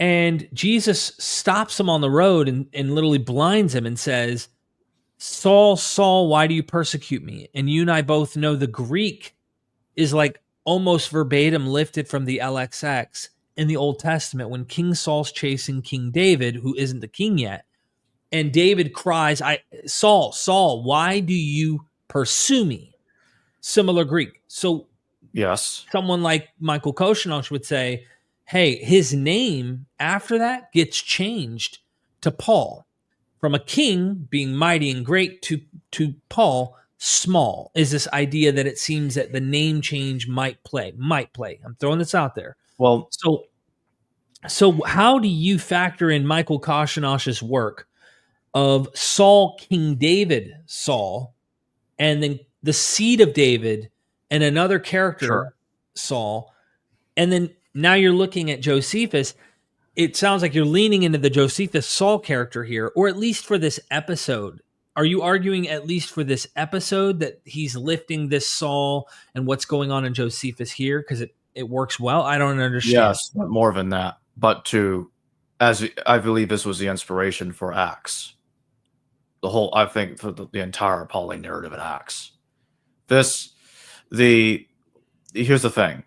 And Jesus stops him on the road and literally blinds him and says, Saul, Saul, why do you persecute me? And you and I both know the Greek is like almost verbatim lifted from the LXX in the Old Testament when King Saul's chasing King David, who isn't the king yet. And David cries, Saul, Saul, why do you pursue me? Similar Greek. So yes, someone like Michael Kosnosh would say, hey, his name after that gets changed to Paul. From a king being mighty and great to Paul, small, is this idea that it seems that the name change might play. I'm throwing this out there. Well, so how do you factor in Michael Kosnosh's work of Saul, King David, Saul, and then the seed of David and another character, sure, Saul, and then now you're looking at Josephus? It sounds like you're leaning into the Josephus Saul character here, or at least for this episode. Are you arguing at least for this episode that he's lifting this Saul and what's going on in Josephus here because it works well? I don't understand. Yes, but more than that. But as I believe this was the inspiration for Acts. I think for the entire Pauline narrative in Acts. Here's the thing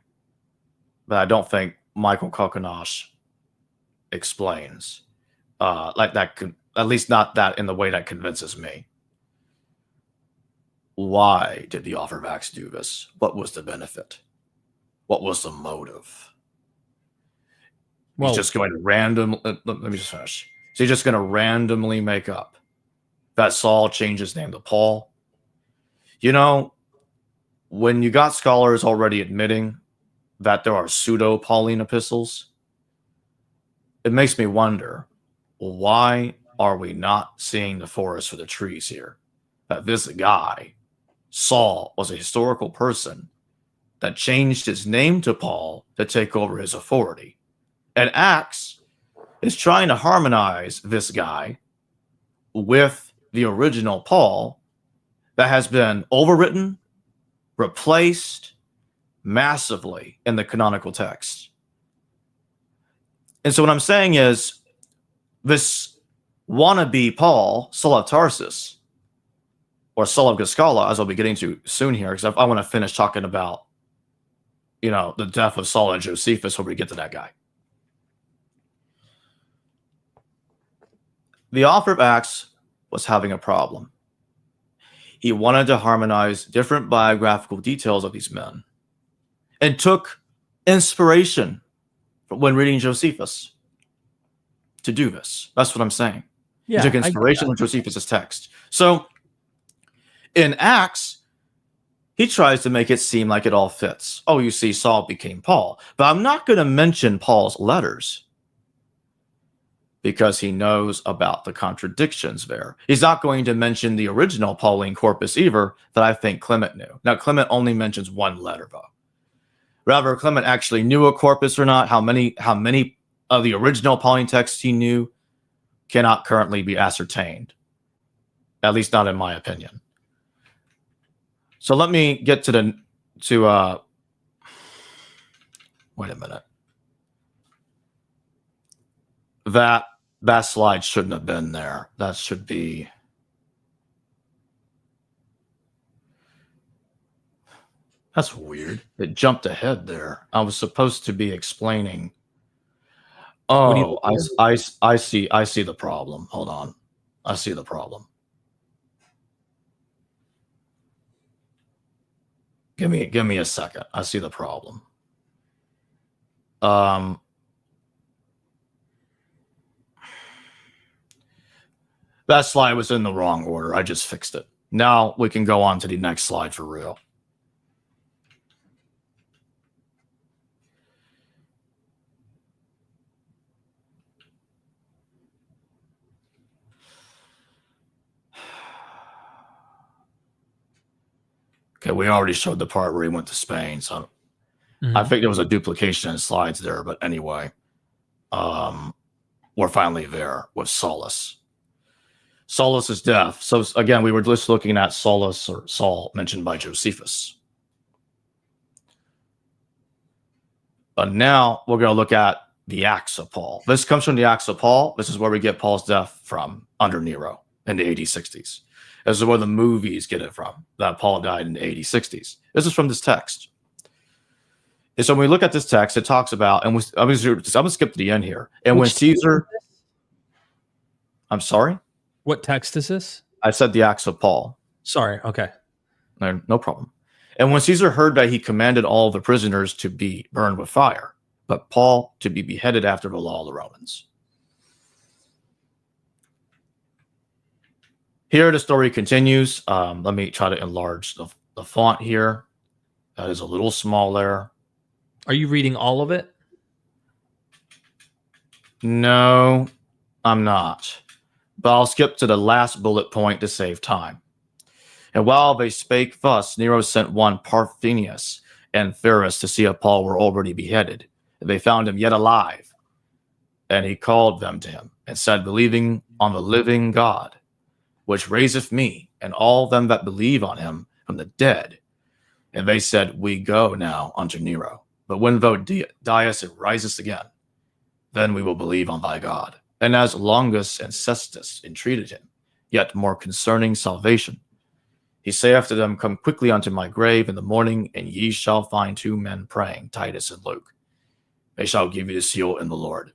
that I don't think Michael Kosnosh explains. Like that, at least not that in the way that convinces me. Why did the author of Acts do this? What was the benefit? What was the motive? He's just going to let me just finish. So he's just going to randomly make up that Saul changed his name to Paul. You know, when you got scholars already admitting that there are pseudo-Pauline epistles, it makes me wonder, why are we not seeing the forest for the trees here? That this guy, Saul, was a historical person that changed his name to Paul to take over his authority. And Acts is trying to harmonize this guy with the original Paul that has been overwritten, replaced massively in the canonical text. And so what I'm saying is this wannabe Paul, Saul of Tarsus, or Saul of Goodacre, as I'll be getting to soon here, because I want to finish talking about, the death of Saul and Josephus before we get to that guy. The author of Acts was having a problem. He wanted to harmonize different biographical details of these men and took inspiration from when reading Josephus to do this. That's what I'm saying. Yeah, he took inspiration from Josephus' text. So in Acts, he tries to make it seem like it all fits. Oh, you see, Saul became Paul. But I'm not going to mention Paul's letters because he knows about the contradictions there. He's not going to mention the original Pauline corpus either that I think Clement knew. Now, Clement only mentions one letter, though. Whether Clement actually knew a corpus or not, how many of the original Pauline texts he knew, cannot currently be ascertained. At least not in my opinion. So let me get to wait a minute. That slide shouldn't have been there. That should be. That's weird. It jumped ahead there. I was supposed to be explaining. Oh, I see the problem. Hold on. I see the problem. Give me a second. I see the problem. That slide was in the wrong order. I just fixed it. Now we can go on to the next slide for real. Okay, we already showed the part where he went to Spain, so I think there was a duplication in slides there. But anyway, we're finally there with Saulus. Saulus's death. So again, we were just looking at Saulus or Saul mentioned by Josephus. But now we're going to look at the Acts of Paul. This comes from the Acts of Paul. This is where we get Paul's death from under Nero in the AD 60s. This is where the movies get it from, that Paul died in the AD 60s. This is from this text. And so when we look at this text, it talks about, and I'm going to skip to the end here. And when Caesar, I'm sorry? What text is this? I said the Acts of Paul. Sorry, okay. No problem. And when Caesar heard that, he commanded all the prisoners to be burned with fire, but Paul to be beheaded after the law of the Romans. Here the story continues. Let me try to enlarge the font here. That is a little small there. Are you reading all of it? No, I'm not. But I'll skip to the last bullet point to save time. And while they spake thus, Nero sent one Parthenius and Pharis to see if Paul were already beheaded. And they found him yet alive. And he called them to him and said, believing on the living God, which raiseth me and all them that believe on him from the dead. And they said, we go now unto Nero. But when thou diest and risest again, then we will believe on thy God. And as Longus and Cestus entreated him, yet more concerning salvation, he saith to them, come quickly unto my grave in the morning, and ye shall find two men praying, Titus and Luke. They shall give you the seal in the Lord.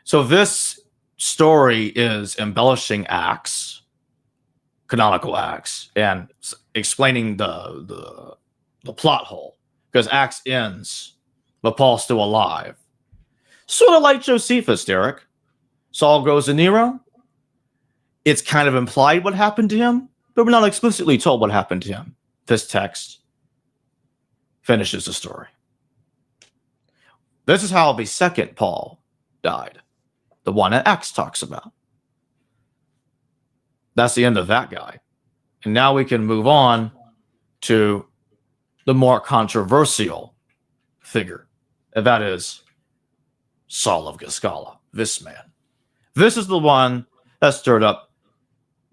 So this story is embellishing Acts, canonical Acts, and explaining the plot hole, because Acts ends, but Paul's still alive. Sort of like Josephus, Derek. Saul goes to Nero. It's kind of implied what happened to him, but we're not explicitly told what happened to him. This text finishes the story. This is how the second Paul died, the one that Acts talks about. That's the end of that guy. And now we can move on to the more controversial figure, and that is Saul of Giscala, this man. This is the one that stirred up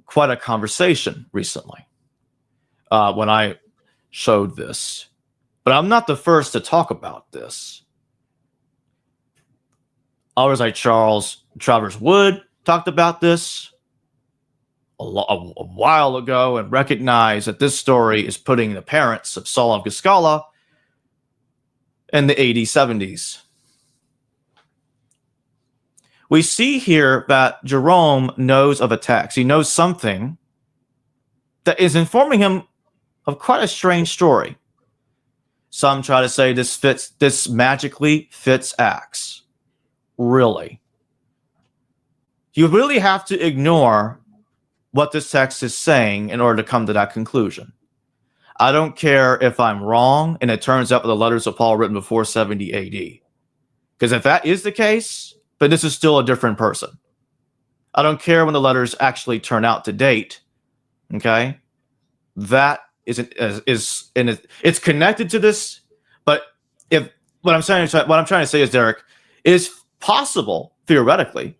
quite a conversation recently when I showed this. But I'm not the first to talk about this. Others like Charles Travers Wood talked about this a while ago and recognized that this story is putting the parents of Saul of Giscala in the AD 70s. We see here that Jerome knows of a text. He knows something that is informing him of quite a strange story. Some try to say this magically fits Acts. Really. You really have to ignore what this text is saying in order to come to that conclusion. I don't care if I'm wrong and it turns out that the letters of Paul were written before 70 AD. Because if that is the case, then this is still a different person. I don't care when the letters actually turn out to date. Okay? That it's connected to this, but if what I'm trying to say is, Derek, is possible theoretically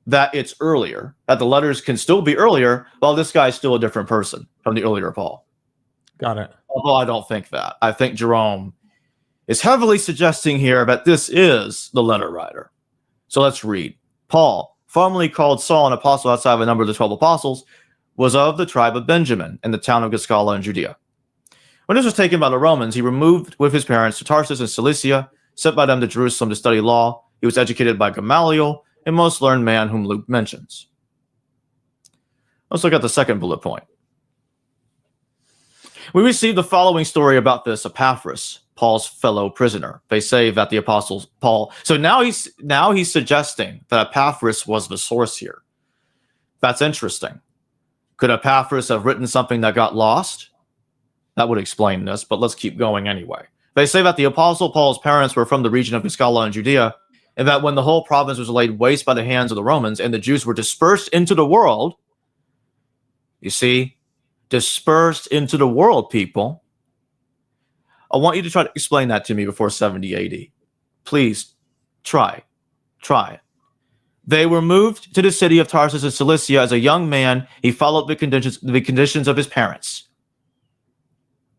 that it's earlier, that the letters can still be earlier, while this guy's still a different person from the earlier Paul. Got it. Although I don't think that. I think Jerome is heavily suggesting here that this is the letter writer. So let's read. Paul, formerly called Saul, an apostle outside of a number of the 12 apostles, was of the tribe of Benjamin in the town of Giscala in Judea. When this was taken by the Romans, he removed with his parents to Tarsus in Cilicia, sent by them to Jerusalem to study law. He was educated by Gamaliel, a most learned man whom Luke mentions. Let's look at the second bullet point. We received the following story about this Epaphras, Paul's fellow prisoner. They say that the apostles Paul. So now he's suggesting that Epaphras was the source here. That's interesting. Could Epaphras have written something that got lost? That would explain this, but let's keep going anyway. They say that the apostle Paul's parents were from the region of Giscala in Judea, and that when the whole province was laid waste by the hands of the Romans and the Jews were dispersed into the world, you see, dispersed into the world, people. I want you to try to explain that to me before 70 AD. Please, try it. They were moved to the city of Tarsus in Cilicia as a young man. He followed the conditions of his parents.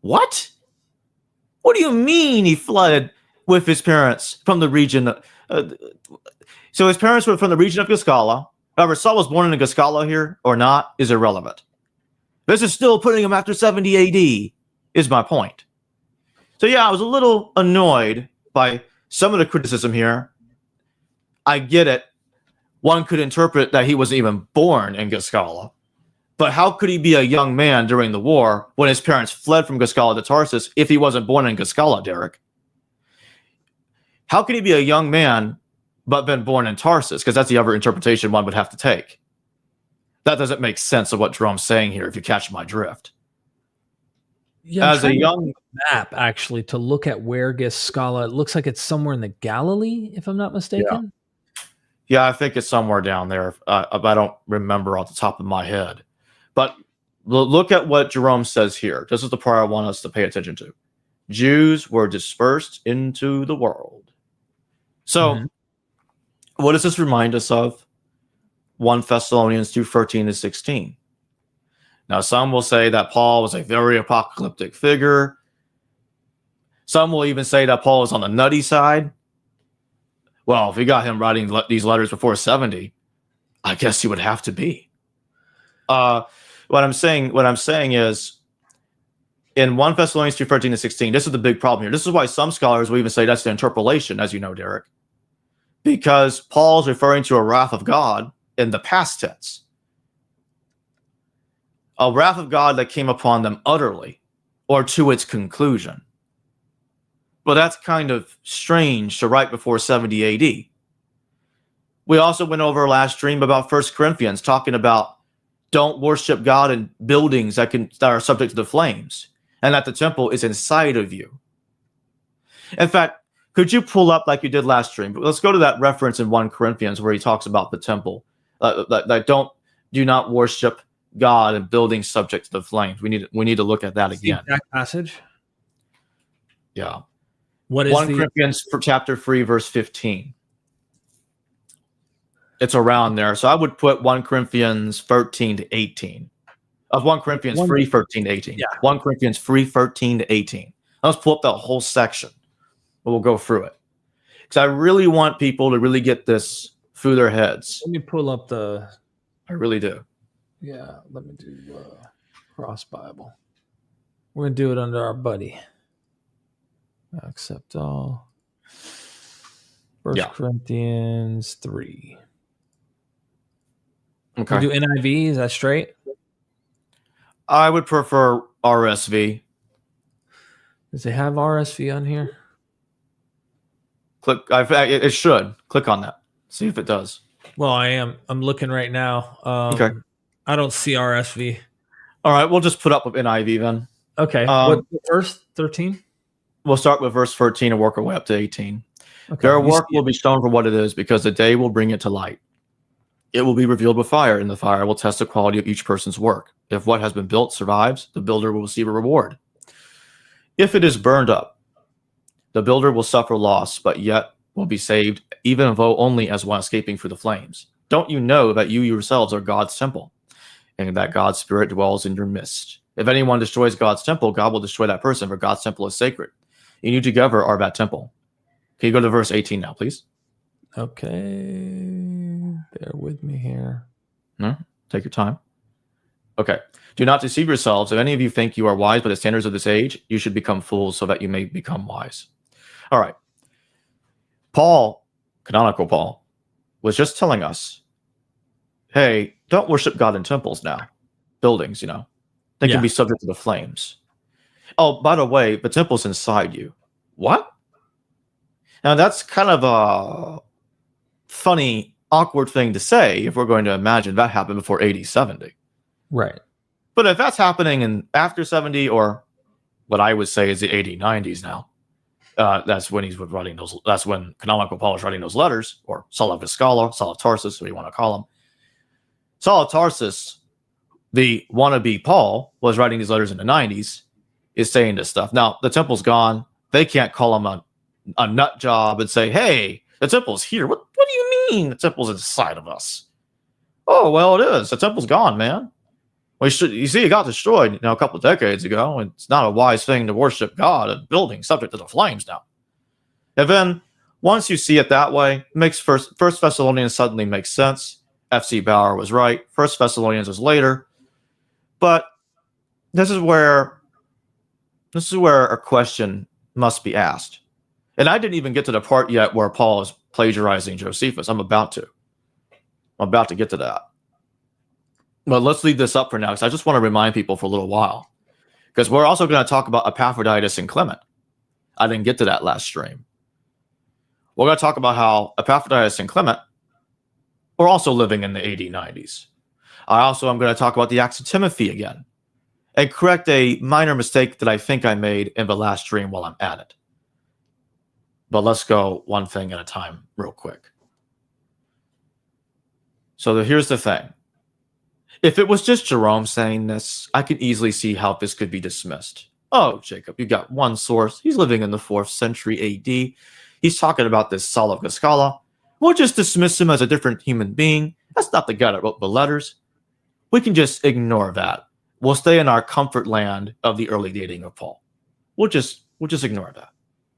What? What do you mean he fled with his parents from the region? So his parents were from the region of Giscala. However, Saul was born in Giscala here or not is irrelevant. This is still putting him after 70 AD, is my point. So yeah, I was a little annoyed by some of the criticism here. I get it. One could interpret that he wasn't even born in Giscala. But how could he be a young man during the war when his parents fled from Giscala to Tarsus if he wasn't born in Giscala, Derek? How could he be a young man but been born in Tarsus? Because that's the other interpretation one would have to take. That doesn't make sense of what Jerome's saying here, if you catch my drift. Yeah, as a young map, actually, to look at where Giscala, it looks like it's somewhere in the Galilee, if I'm not mistaken. Yeah, I think it's somewhere down there. I don't remember off the top of my head. But look at what Jerome says here. This is the part I want us to pay attention to. Jews were dispersed into the world. So, what does this remind us of? 1 Thessalonians 2:13-16. Now, some will say that Paul was a very apocalyptic figure. Some will even say that Paul was on the nutty side. Well, if we got him writing these letters before 70, I guess he would have to be. What I'm saying is, in 1 Thessalonians 2:13-16, this is the big problem here. This is why some scholars will even say that's the interpolation, as you know, Derek. Because Paul's referring to a wrath of God in the past tense. A wrath of God that came upon them utterly, or to its conclusion. But that's kind of strange to write before 70 AD. We also went over last stream about 1 Corinthians, talking about don't worship God in buildings that are subject to the flames, and that the temple is inside of you. In fact, could you pull up like you did last stream? But let's go to that reference in 1 Corinthians where he talks about the temple. That do not worship God in buildings subject to the flames. We need to look at that again. That passage. Yeah. What is 1 Corinthians chapter 3 verse 15? It's around there. So I would put 1 Corinthians 13-18. Of 1 Corinthians 3:13-18. Yeah. 1 Corinthians 3:13-18. Let's pull up that whole section. We'll go through it. Because I really want people to really get this through their heads. Let me pull up the. I really do. Yeah, let me do Cross Bible. We're going to do it under our buddy. Accept all. 1 Corinthians 3. Okay. We do NIV. Is that straight? I would prefer RSV. Does it have RSV on here? Click. It should. Click on that. See if it does. Well, I am. I'm looking right now. Okay. I don't see RSV. All right. We'll just put up with NIV then. Okay. What verse 13? We'll start with verse 13 and work our way up to 18. Okay. Their work will be shown for what it is, because the day will bring it to light. It will be revealed with fire, and the fire will test the quality of each person's work. If what has been built survives, the builder will receive a reward. If it is burned up, the builder will suffer loss, but yet will be saved, even though only as one escaping through the flames. Don't you know that you yourselves are God's temple, and that God's Spirit dwells in your midst? If anyone destroys God's temple, God will destroy that person, for God's temple is sacred, and you together are that temple. Can you go to verse 18 now, please? Okay. Bear with me here. No, take your time. Okay. Do not deceive yourselves. If any of you think you are wise by the standards of this age, you should become fools so that you may become wise. All right. Paul, canonical Paul, was just telling us, hey, don't worship God in temples now. Buildings, They can be subject to the flames. Oh, by the way, the temple's inside you. What? Now, that's kind of a funny, awkward thing to say if we're going to imagine that happened before AD 70. Right. But if that's happening in after 70, or what I would say is the AD 90s now, that's when he's writing those. That's when canonical Paul is writing those letters, or Saul of Viscala, Saul of Tarsus, what you want to call him. Saul of Tarsus, the wannabe Paul, was writing these letters in the 90s, is saying this stuff. Now, the temple's gone. They can't call him a nut job and say, hey, the temple's here. What do you mean the temple's inside of us? Oh, well, it is. The temple's gone, man. You see, it got destroyed a couple of decades ago, and it's not a wise thing to worship God in building subject to the flames now. And then, once you see it that way, it makes First Thessalonians suddenly makes sense. F.C. Bauer was right. First Thessalonians was later. But this is where a question must be asked. And I didn't even get to the part yet where Paul is plagiarizing Josephus. I'm about to get to that. But let's leave this up for now, because I just want to remind people for a little while. Because we're also going to talk about Epaphroditus and Clement. I didn't get to that last stream. We're going to talk about how Epaphroditus and Clement were also living in the AD 90s. I'm going to talk about the Acts of Timothy again, and correct a minor mistake that I think I made in the last stream while I'm at it. But let's go one thing at a time real quick. So here's the thing. If it was just Jerome saying this, I could easily see how this could be dismissed. Oh, Jacob, you got one source. He's living in the 4th century AD. He's talking about this Saul of Viscala. We'll just dismiss him as a different human being. That's not the guy that wrote the letters. We can just ignore that. We'll stay in our comfort land of the early dating of Paul. We'll just ignore that.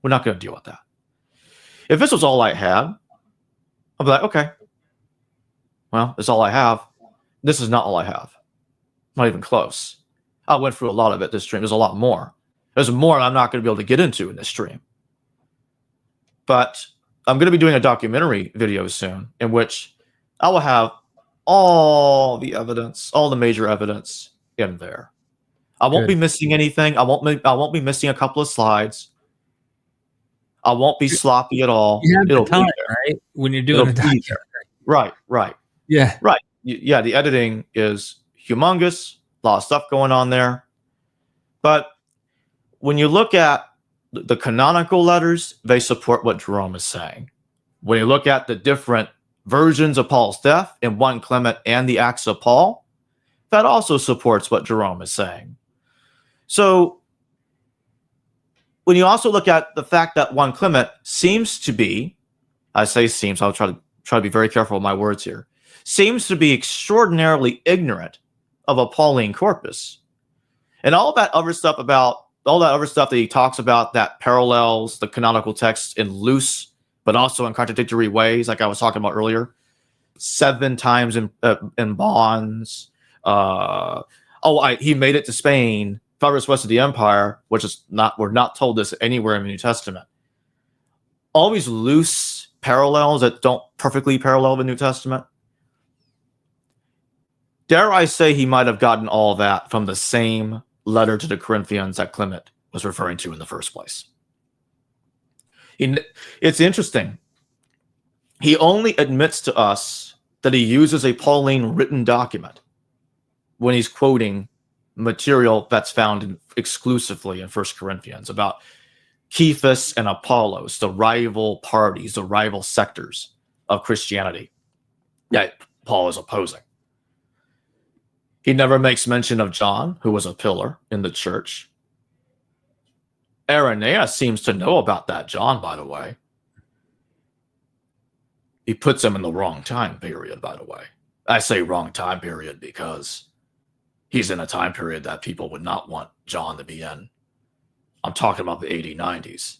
We're not going to deal with that. If this was all I had, I'll be like, okay, well, it's all I have. This is not all I have. Not even close. I went through a lot of it this stream. There's a lot more. There's more I'm not going to be able to get into in this stream. But I'm going to be doing a documentary video soon in which I will have all the evidence, all the major evidence in there. I won't be missing anything. I won't be missing a couple of slides. I won't be sloppy at all. You have the time, right? When you're doing a documentary. Right. Yeah. Right. Yeah, the editing is humongous. A lot of stuff going on there. But when you look at the canonical letters, they support what Jerome is saying. When you look at the different versions of Paul's death in 1 Clement and the Acts of Paul, that also supports what Jerome is saying. So when you also look at the fact that 1 Clement seems to be, I say seems, I'll try to be very careful with my words here, seems to be extraordinarily ignorant of a Pauline corpus. And all that other stuff that he talks about that parallels the canonical texts in loose, but also in contradictory ways, like I was talking about earlier. 7 times in bonds. He made it to Spain, farthest west of the empire, which is not, we're not told this anywhere in the New Testament. All these loose parallels that don't perfectly parallel the New Testament. Dare I say he might have gotten all that from the same letter to the Corinthians that Clement was referring to in the first place. It's interesting. He only admits to us that he uses a Pauline written document when he's quoting material that's found exclusively in 1 Corinthians about Cephas and Apollos, the rival parties, the rival sectors of Christianity that Paul is opposing. He never makes mention of John, who was a pillar in the church. Irenaeus seems to know about that John, by the way. He puts him in the wrong time period, by the way. I say wrong time period because he's in a time period that people would not want John to be in. I'm talking about the 80s, 90s.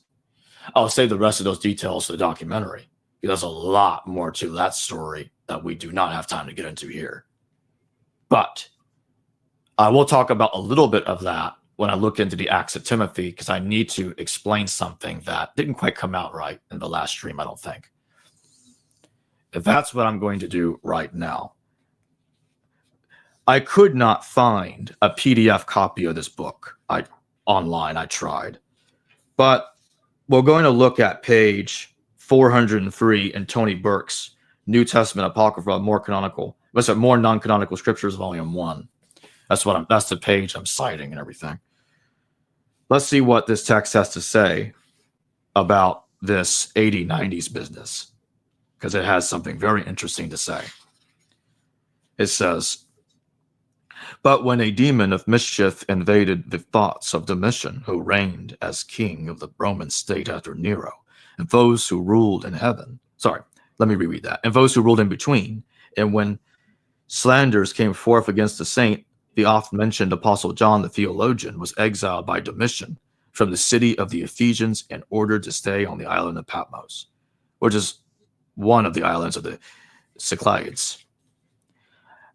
I'll save the rest of those details for the documentary. There's a lot more to that story that we do not have time to get into here. But I will talk about a little bit of that when I look into the Acts of Timothy, because I need to explain something that didn't quite come out right in the last stream, I don't think. That's what I'm going to do right now. I could not find a PDF copy of this book online. I tried. But we're going to look at page 403 in Tony Burke's New Testament Apocrypha, more non-canonical scriptures, volume 1. That's the page I'm citing and everything. Let's see what this text has to say about this 80s, 90s business, because it has something very interesting to say. It says, "But when a demon of mischief invaded the thoughts of Domitian, who reigned as king of the Roman state after Nero, and those who ruled in heaven," sorry, let me reread that, "and those who ruled in between, and when slanders came forth against the saint, the oft-mentioned Apostle John the theologian was exiled by Domitian from the city of the Ephesians and ordered to stay on the island of Patmos," which is one of the islands of the Cyclades.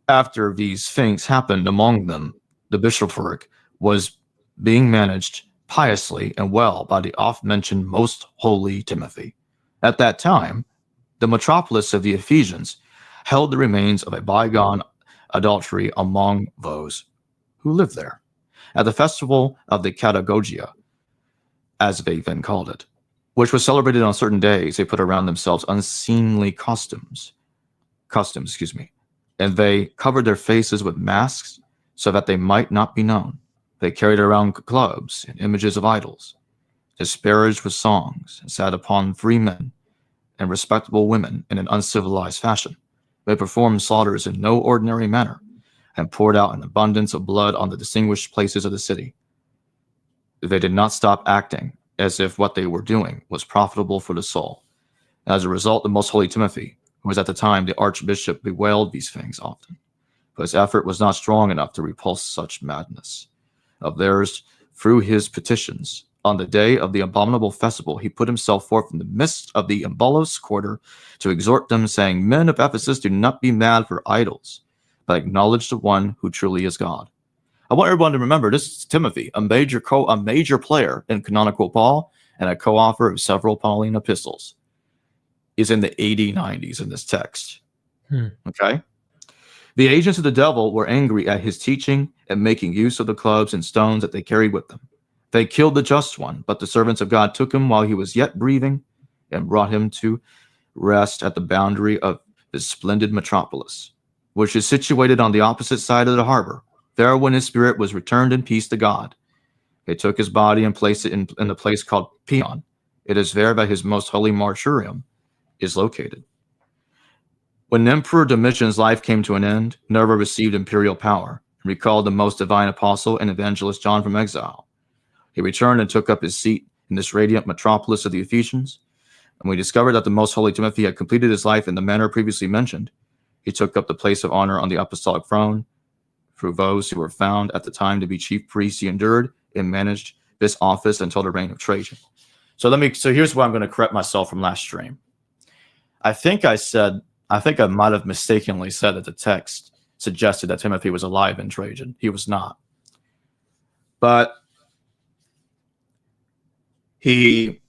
"After these things happened among them, the bishopric was being managed piously and well by the oft-mentioned most holy Timothy. At that time, the metropolis of the Ephesians held the remains of a bygone adultery among those who lived there. At the festival of the Catagogia, as they then called it, which was celebrated on certain days, they put around themselves unseemly customs, and they covered their faces with masks so that they might not be known. They carried around clubs and images of idols, disparaged with songs, and sat upon free men and respectable women in an uncivilized fashion. They performed slaughters in no ordinary manner, and poured out an abundance of blood on the distinguished places of the city. They did not stop acting as if what they were doing was profitable for the soul. As a result, the most holy Timothy, who was at the time the archbishop, bewailed these things often, but his effort was not strong enough to repulse such madness of theirs through his petitions. On the day of the abominable festival, he put himself forth in the midst of the Embolos quarter to exhort them, saying, 'Men of Ephesus, do not be mad for idols, but acknowledge the one who truly is God.'" I want everyone to remember this is Timothy, a major player in canonical Paul and a co-author of several Pauline epistles. Is in the 80s, 90s in this text. Okay? "The agents of the devil were angry at his teaching and making use of the clubs and stones that they carried with them. They killed the just one, but the servants of God took him while he was yet breathing and brought him to rest at the boundary of the splendid metropolis, which is situated on the opposite side of the harbor. There, when his spirit was returned in peace to God, they took his body and placed it in the place called Peon. It is there that his most holy martyrium is located. When Emperor Domitian's life came to an end, Nerva received imperial power and recalled the most divine apostle and evangelist John from exile. He returned and took up his seat in this radiant metropolis of the Ephesians, and we discovered that the most holy Timothy had completed his life in the manner previously mentioned. He took up the place of honor on the apostolic throne. Through those who were found at the time to be chief priests, he endured and managed this office until the reign of Trajan." So here's where I'm going to correct myself from last stream. I think I might have mistakenly said that the text suggested that Timothy was alive in Trajan. He was not. But he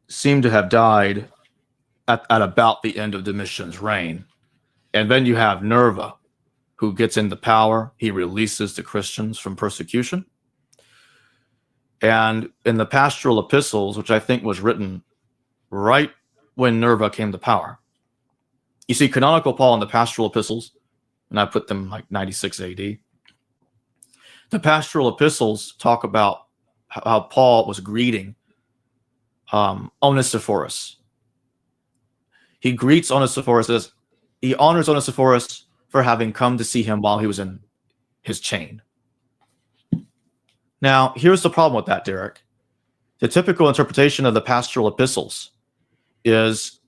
seemed to have died at about the end of Domitian's reign. And then you have Nerva, who gets into power. He releases the Christians from persecution. And in the pastoral epistles, which I think was written right when Nerva came to power, you see canonical Paul in the pastoral epistles, and I put them like 96 AD. The pastoral epistles talk about how Paul was greeting Onesiphorus. He greets Onesiphorus as he honors Onesiphorus for having come to see him while he was in his chain. Now, here's the problem with that, Derek. The typical interpretation of the pastoral epistles is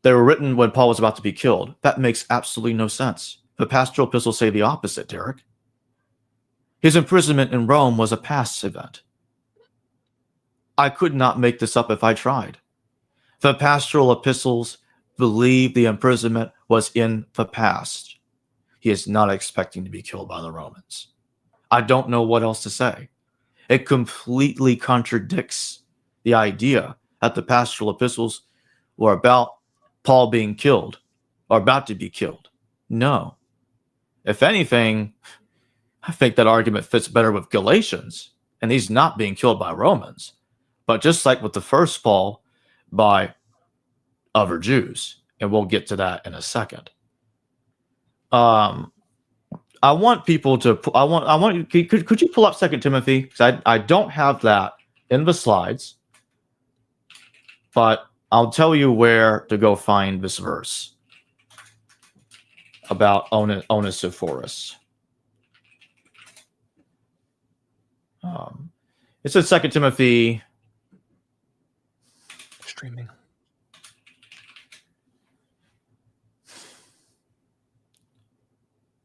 they were written when Paul was about to be killed. That makes absolutely no sense. The pastoral epistles say the opposite, Derek. His imprisonment in Rome was a past event. I could not make this up if I tried. The pastoral epistles believe the imprisonment was in the past. He is not expecting to be killed by the Romans. I don't know what else to say. It completely contradicts the idea that the pastoral epistles were about Paul being killed or about to be killed. No. If anything, I think that argument fits better with Galatians, and he's not being killed by Romans, but just like with the first Paul, by other Jews, and we'll get to that in a second. I want people to. I want. Could you pull up 2 Timothy? Because I don't have that in the slides, but I'll tell you where to go find this verse about Onesiphorus. It's in 2 Timothy. Streaming.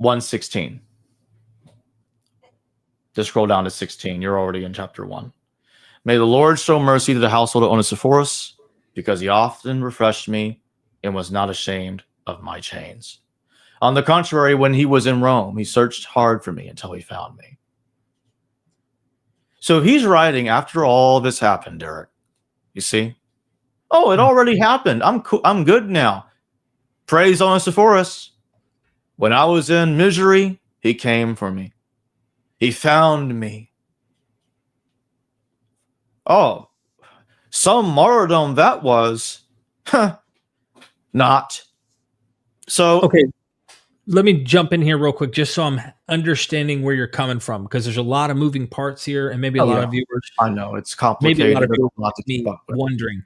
1:16. Just scroll down to 16. You're already in chapter 1. May the Lord show mercy to the household of Onesiphorus, because he often refreshed me and was not ashamed of my chains. On the contrary, when he was in Rome, he searched hard for me until he found me. So he's writing after all this happened, Derek. You see? Oh, it already happened. I'm good now. Praise Onesiphorus. When I was in misery, he came for me. He found me. Oh, some martyrdom that was. Not. So, okay, let me jump in here real quick, just so I'm understanding where you're coming from, because there's a lot of moving parts here, and maybe a lot of viewers. I know it's complicated. Maybe a lot of viewers to keep up with. Wondering.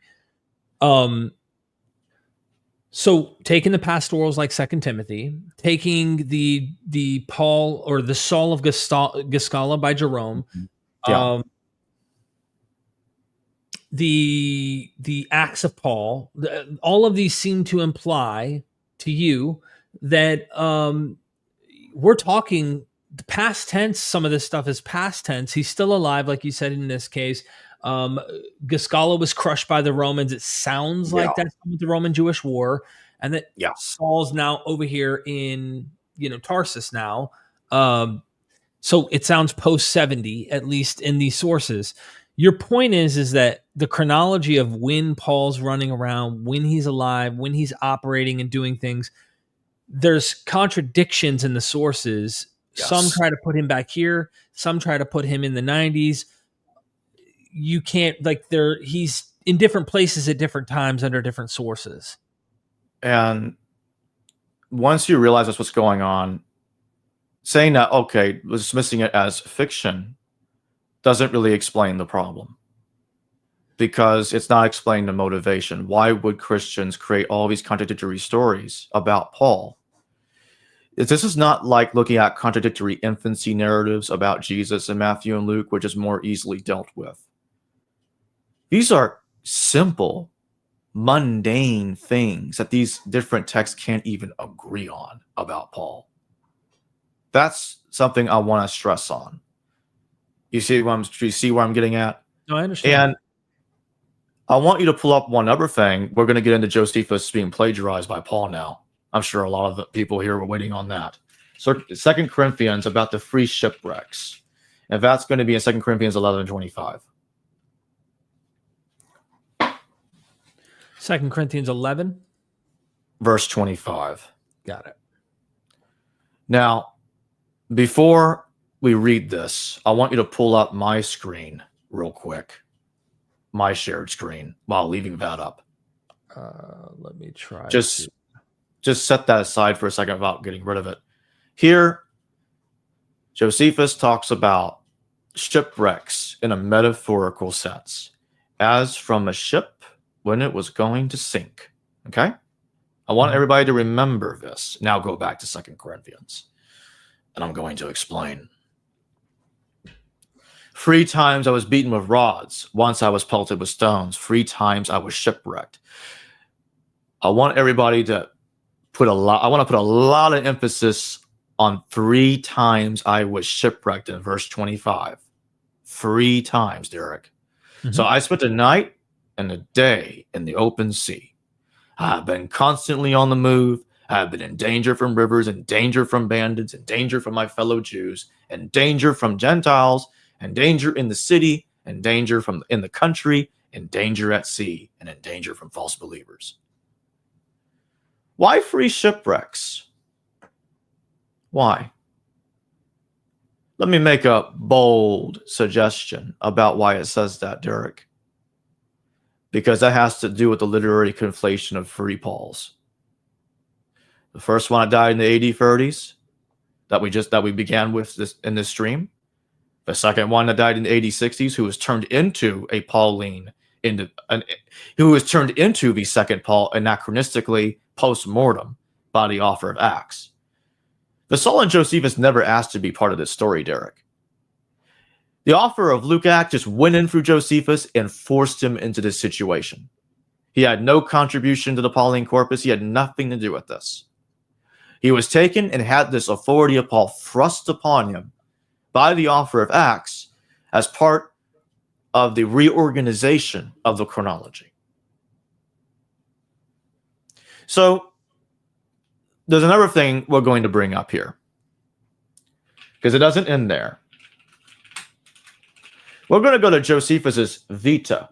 So taking the pastorals like 2 Timothy, taking the Paul or the Saul of Giscala by Jerome, the Acts of Paul, all of these seem to imply to you that we're talking the past tense. Some of this stuff is past tense. He's still alive, like you said in this case. Giscala was crushed by the Romans. It sounds like that's the Roman Jewish War, and that Saul's now over here in Tarsus now. So it sounds post 70, at least in these sources. Your point is that the chronology of when Paul's running around, when he's alive, when he's operating and doing things, there's contradictions in the sources. Yes. Some try to put him back here. Some try to put him in the 90s. You can't, he's in different places at different times under different sources. And once you realize that's what's going on, saying that, okay, dismissing it as fiction doesn't really explain the problem, because it's not explaining the motivation. Why would Christians create all these contradictory stories about Paul? This is not like looking at contradictory infancy narratives about Jesus in Matthew and Luke, which is more easily dealt with. These are simple, mundane things that these different texts can't even agree on about Paul. That's something I want to stress on. You see where I'm getting at? No, I understand. And I want you to pull up one other thing. We're going to get into Josephus being plagiarized by Paul now. I'm sure a lot of the people here were waiting on that. So 2 Corinthians about the free shipwrecks. And that's going to be in 2 Corinthians 11:25. 2 Corinthians 11. Verse 25. Got it. Now, before we read this, I want you to pull up my screen real quick. My shared screen while leaving that up. Let me try. Just set that aside for a second about getting rid of it. Here, Josephus talks about shipwrecks in a metaphorical sense, as from a ship when it was going to sink. Okay? I want everybody to remember this. Now go back to 2 Corinthians, and I'm going to explain. 3 times I was beaten with rods. Once I was pelted with stones. 3 times I was shipwrecked. I want everybody to put a lot of emphasis on 3 times I was shipwrecked in verse 25. 3 times, Derek. So I spent a night and a day in the open sea. I have been constantly on the move. I have been in danger from rivers, in danger from bandits, in danger from my fellow Jews, in danger from Gentiles, and danger in the city, and danger from in the country, and danger at sea, and in danger from false believers. Why 3 shipwrecks? Why? Let me make a bold suggestion about why it says that, Derek. Because that has to do with the literary conflation of 3 Pauls. The first one died in the AD 30s that we began with this in this stream. The second one that died in the AD 60s, who was turned into a Pauline, who was turned into the second Paul anachronistically post-mortem by the author of Acts. The Saul and Josephus never asked to be part of this story, Derek. The author of Luke Act just went in through Josephus and forced him into this situation. He had no contribution to the Pauline corpus. He had nothing to do with this. He was taken and had this authority of Paul thrust upon him by the author of Acts as part of the reorganization of the chronology. So there's another thing we're going to bring up here, because it doesn't end there. We're going to go to Josephus's Vita.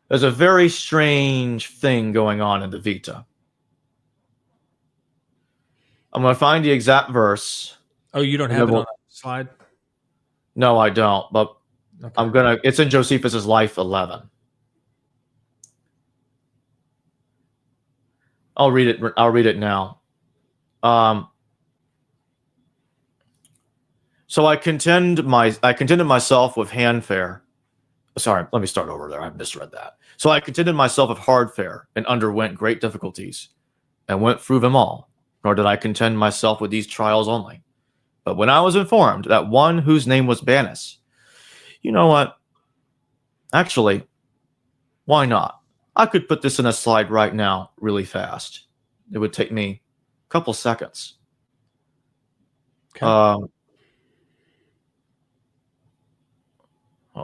There's a very strange thing going on in the Vita. I'm going to find the exact verse. Oh, you don't have it on that slide? No, I don't, but okay. It's in Josephus's Life 11. I'll read it now. So I contended myself with hand fare. Sorry, let me start over there. I misread that. So I contended myself with hard fare and underwent great difficulties and went through them all. Nor did I contend myself with these trials only. But when I was informed that one whose name was Banus, you know what? Actually, why not? I could put this in a slide right now really fast. It would take me a couple seconds. Okay. Hold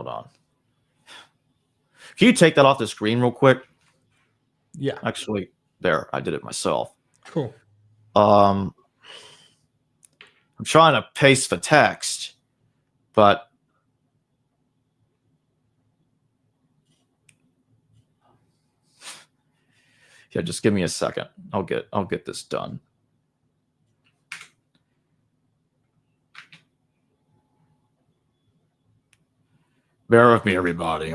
on. Can you take that off the screen real quick? Yeah. Actually, there. I did it myself. Cool. I'm trying to paste the text, but yeah, just give me a second. I'll get this done. Bear with me, everybody.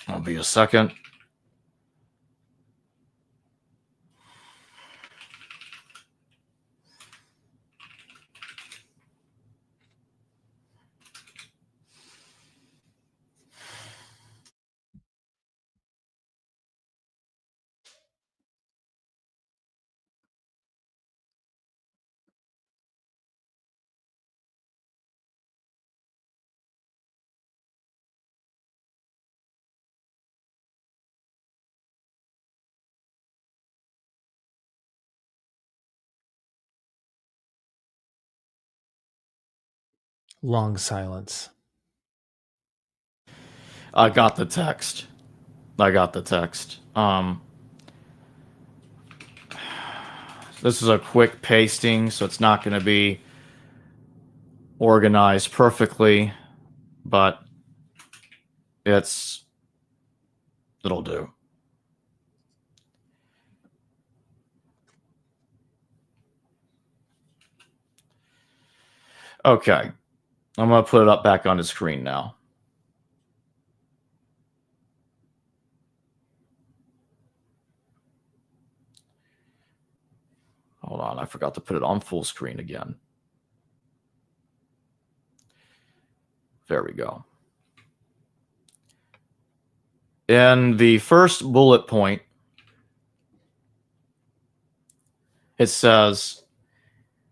I'll be a second. Long silence. I got the text. This is a quick pasting, so it's not going to be organized perfectly, but it'll do. Okay. I'm going to put it up back on the screen now. Hold on, I forgot to put it on full screen again. There we go. In the first bullet point, it says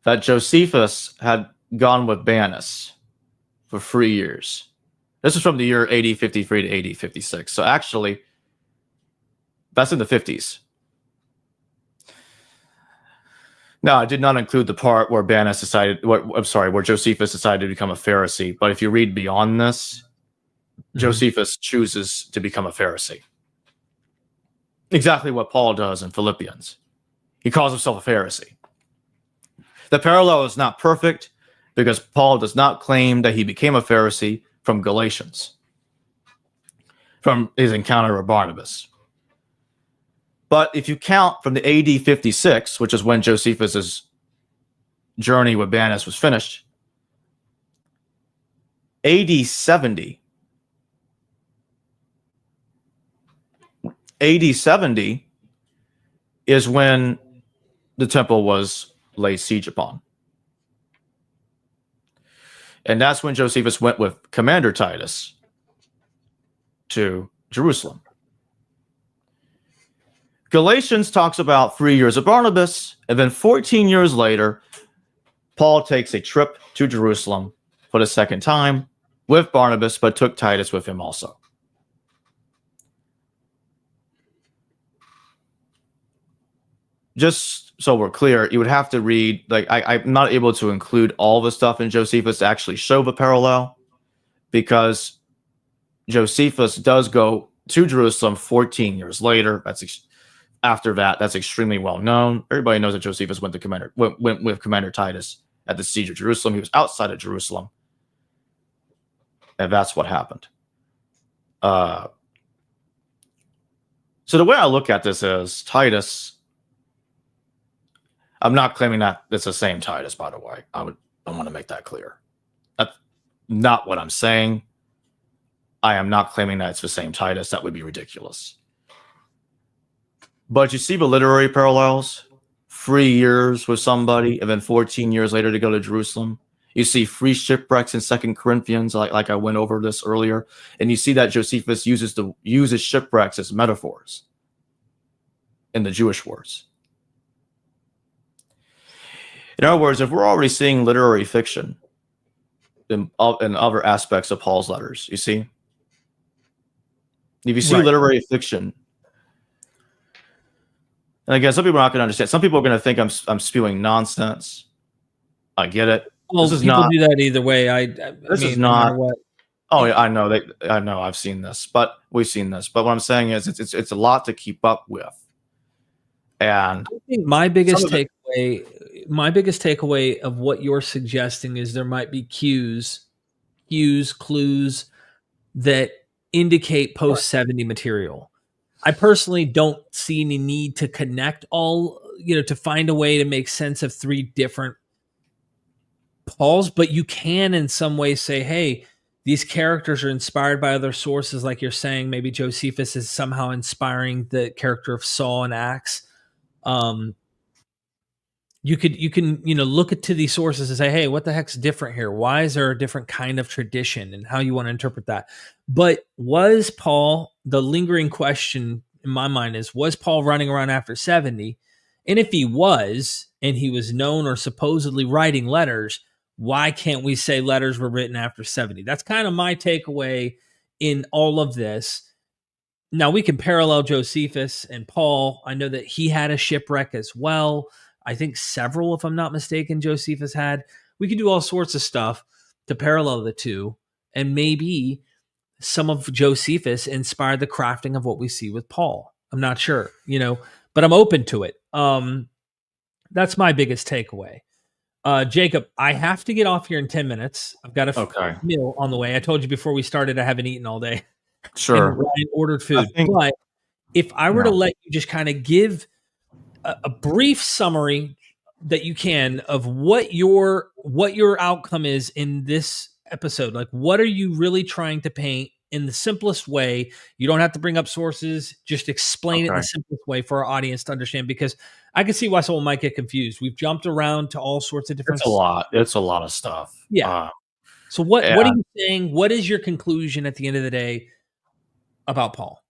that Josephus had gone with Banus for 3 years. This is from the year AD 53 to AD 56. So actually, that's in the 50s. Now, I did not include the part where Banus decided, where Josephus decided to become a Pharisee. But if you read beyond this, Josephus chooses to become a Pharisee. Exactly what Paul does in Philippians. He calls himself a Pharisee. The parallel is not perfect because Paul does not claim that he became a Pharisee from Galatians, from his encounter with Barnabas. But if you count from the AD 56, which is when Josephus's journey with Banus was finished, AD 70 is when the temple was laid siege upon. And that's when Josephus went with Commander Titus to Jerusalem. Galatians talks about 3 years of Barnabas, and then 14 years later, Paul takes a trip to Jerusalem for the second time with Barnabas, but took Titus with him also. Just so we're clear, you would have to read, I'm not able to include all the stuff in Josephus to actually show the parallel, because Josephus does go to Jerusalem 14 years later. After that, that's extremely well known. Everybody knows that Josephus went with Commander Titus at the siege of Jerusalem. He was outside of Jerusalem, and that's what happened. So the way I look at this is Titus. I'm not claiming that it's the same Titus, by the way. I want to make that clear. That's not what I'm saying. I am not claiming that it's the same Titus. That would be ridiculous. But you see the literary parallels. 3 years with somebody, and then 14 years later to go to Jerusalem. You see 3 shipwrecks in 2 Corinthians, like I went over this earlier. And you see that Josephus uses shipwrecks as metaphors in the Jewish wars. In other words, if we're already seeing literary fiction in other aspects of Paul's letters, you see? If you see literary fiction, and again, some people are not going to understand. Some people are going to think I'm spewing nonsense. I get it. Well, this is people not, do that either way. This is not. Oh, yeah, I know. I know. I've seen this, but we've seen this. But what I'm saying is, it's a lot to keep up with. And I think my biggest takeaway of what you're suggesting is there might be clues that indicate post 70 material. I personally don't see any need to connect all, to find a way to make sense of 3 different Pauls, but you can in some way say, hey, these characters are inspired by other sources, like you're saying. Maybe Josephus is somehow inspiring the character of Saul in Acts. You can look to these sources and say, hey, what the heck's different here? Why is there a different kind of tradition, and how you want to interpret that? But was Paul, the lingering question in my mind is, was Paul running around after 70? And if he was, and he was known or supposedly writing letters, why can't we say letters were written after 70? That's kind of my takeaway in all of this. Now, we can parallel Josephus and Paul. I know that he had a shipwreck as well. I think several, if I'm not mistaken, Josephus had. We could do all sorts of stuff to parallel the two, and maybe some of Josephus inspired the crafting of what we see with Paul. I'm not sure, but I'm open to it. That's my biggest takeaway. Jacob, I have to get off here in 10 minutes. I've got a meal on the way. I told you before we started, I haven't eaten all day. Sure. And Ryan ordered food. But if I were to let you just kind of give a brief summary that you can of what your outcome is in this episode, like what are you really trying to paint in the simplest way? You don't have to bring up sources, just explain it in the simplest way for our audience to understand, because I can see why someone might get confused. We've jumped around to all sorts of different. It's a lot. It's a lot of stuff. Yeah. So what are and- you saying? What is your conclusion at the end of the day about Paul?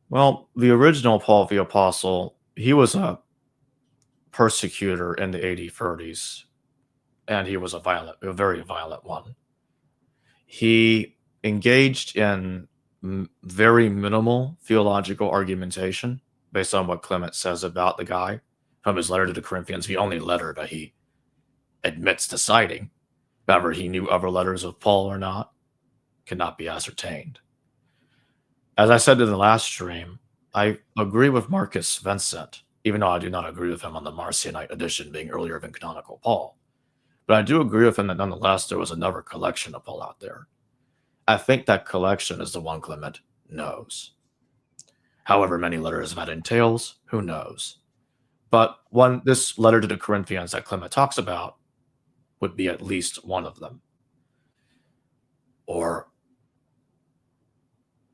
Well, the original Paul the Apostle, he was a persecutor in the AD 30s, and he was a very violent one. He engaged in very minimal theological argumentation based on what Clement says about the guy from his letter to the Corinthians, the only letter that he admits to citing. Whether he knew other letters of Paul or not cannot be ascertained. As I said in the last stream, I agree with Marcus Vincent, even though I do not agree with him on the Marcionite edition being earlier than canonical Paul. But I do agree with him that nonetheless there was another collection of Paul out there. I think that collection is the one Clement knows. However many letters that entails, who knows? But this letter to the Corinthians that Clement talks about would be at least one of them. Or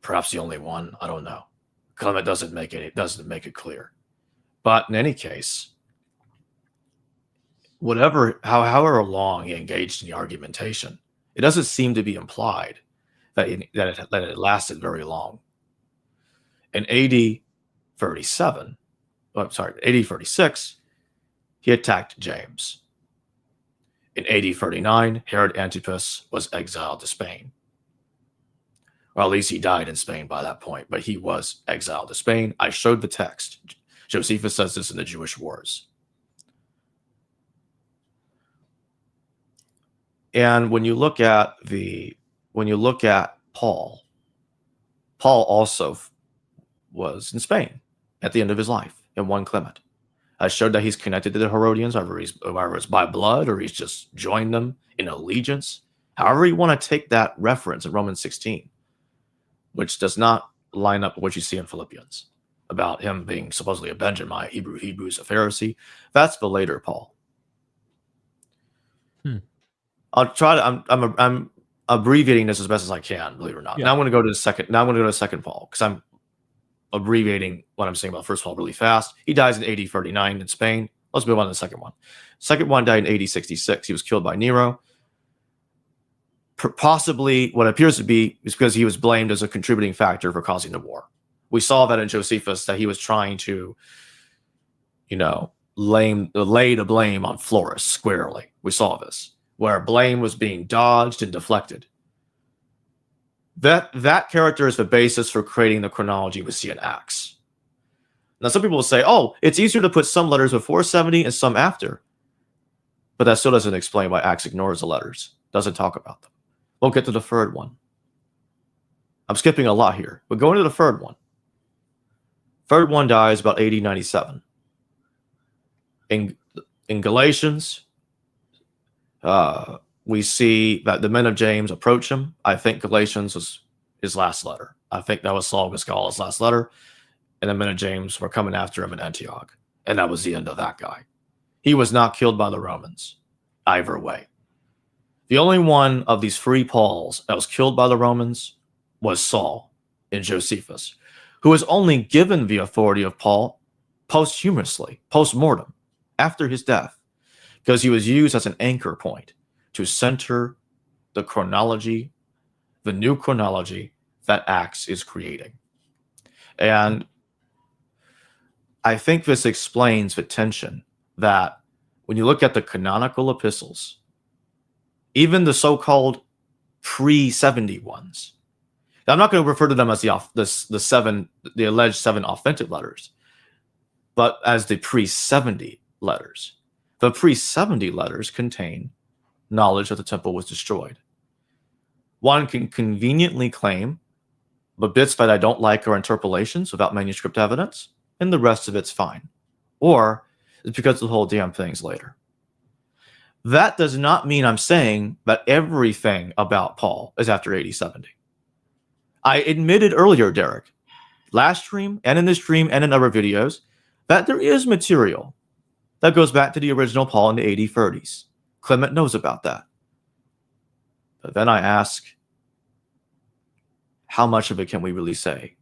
perhaps the only one, I don't know. Clement doesn't make it clear. But in any case, however long he engaged in the argumentation, it doesn't seem to be implied that it lasted very long. In AD 36, he attacked James. In AD 39, Herod Antipas was exiled to Spain. Well, at least he died in Spain by that point, but he was exiled to Spain. I showed the text. Josephus says this in the Jewish Wars. And when you look at Paul also was in Spain at the end of his life in 1 Clement. I showed that he's connected to the Herodians, whether it's by blood or he's just joined them in allegiance. However you want to take that reference in Romans 16, which does not line up with what you see in Philippians about him being supposedly a Benjamite, Hebrews a Pharisee. That's the later Paul. I'll try to. I'm abbreviating this as best as I can, believe it or not. Yeah. Now I'm going to go to the second. Now I'm going to go to the second Paul because I'm abbreviating what I'm saying about first Paul really fast. He dies in AD 39 in Spain. Let's move on to the second one. Second one died in AD 66. He was killed by Nero. Possibly what appears to be is because he was blamed as a contributing factor for causing the war. We saw that in Josephus, that he was trying to, lay the blame on Florus squarely. We saw this, where blame was being dodged and deflected. That character is the basis for creating the chronology we see in Acts. Now, some people will say, it's easier to put some letters before 70 and some after. But that still doesn't explain why Acts ignores the letters, doesn't talk about them. We'll get to the third one. I'm skipping a lot here, but going to the third one. Third one dies about AD 97. In Galatians, we see that the men of James approach him. I think Galatians was his last letter. I think that was Saul Gascala's last letter. And the men of James were coming after him in Antioch. And that was the end of that guy. He was not killed by the Romans, either way. The only one of these three Pauls that was killed by the Romans was Saul in Josephus, who was only given the authority of Paul posthumously, post-mortem, after his death, because he was used as an anchor point to center the chronology, the new chronology that Acts is creating. And I think this explains the tension that when you look at the canonical epistles, even the so-called pre-70 ones, I'm not going to refer to them as the alleged 7 authentic letters, but as the pre-70 letters. The pre-70 letters contain knowledge that the temple was destroyed. One can conveniently claim the bits that I don't like are interpolations without manuscript evidence, and the rest of it's fine. Or it's because the whole damn thing's later. That does not mean I'm saying that everything about Paul is after AD 70. I admitted earlier, Derek, last stream and in this stream and in other videos, that there is material that goes back to the original Paul in the AD 30s. Clement knows about that. But then I ask, how much of it can we really say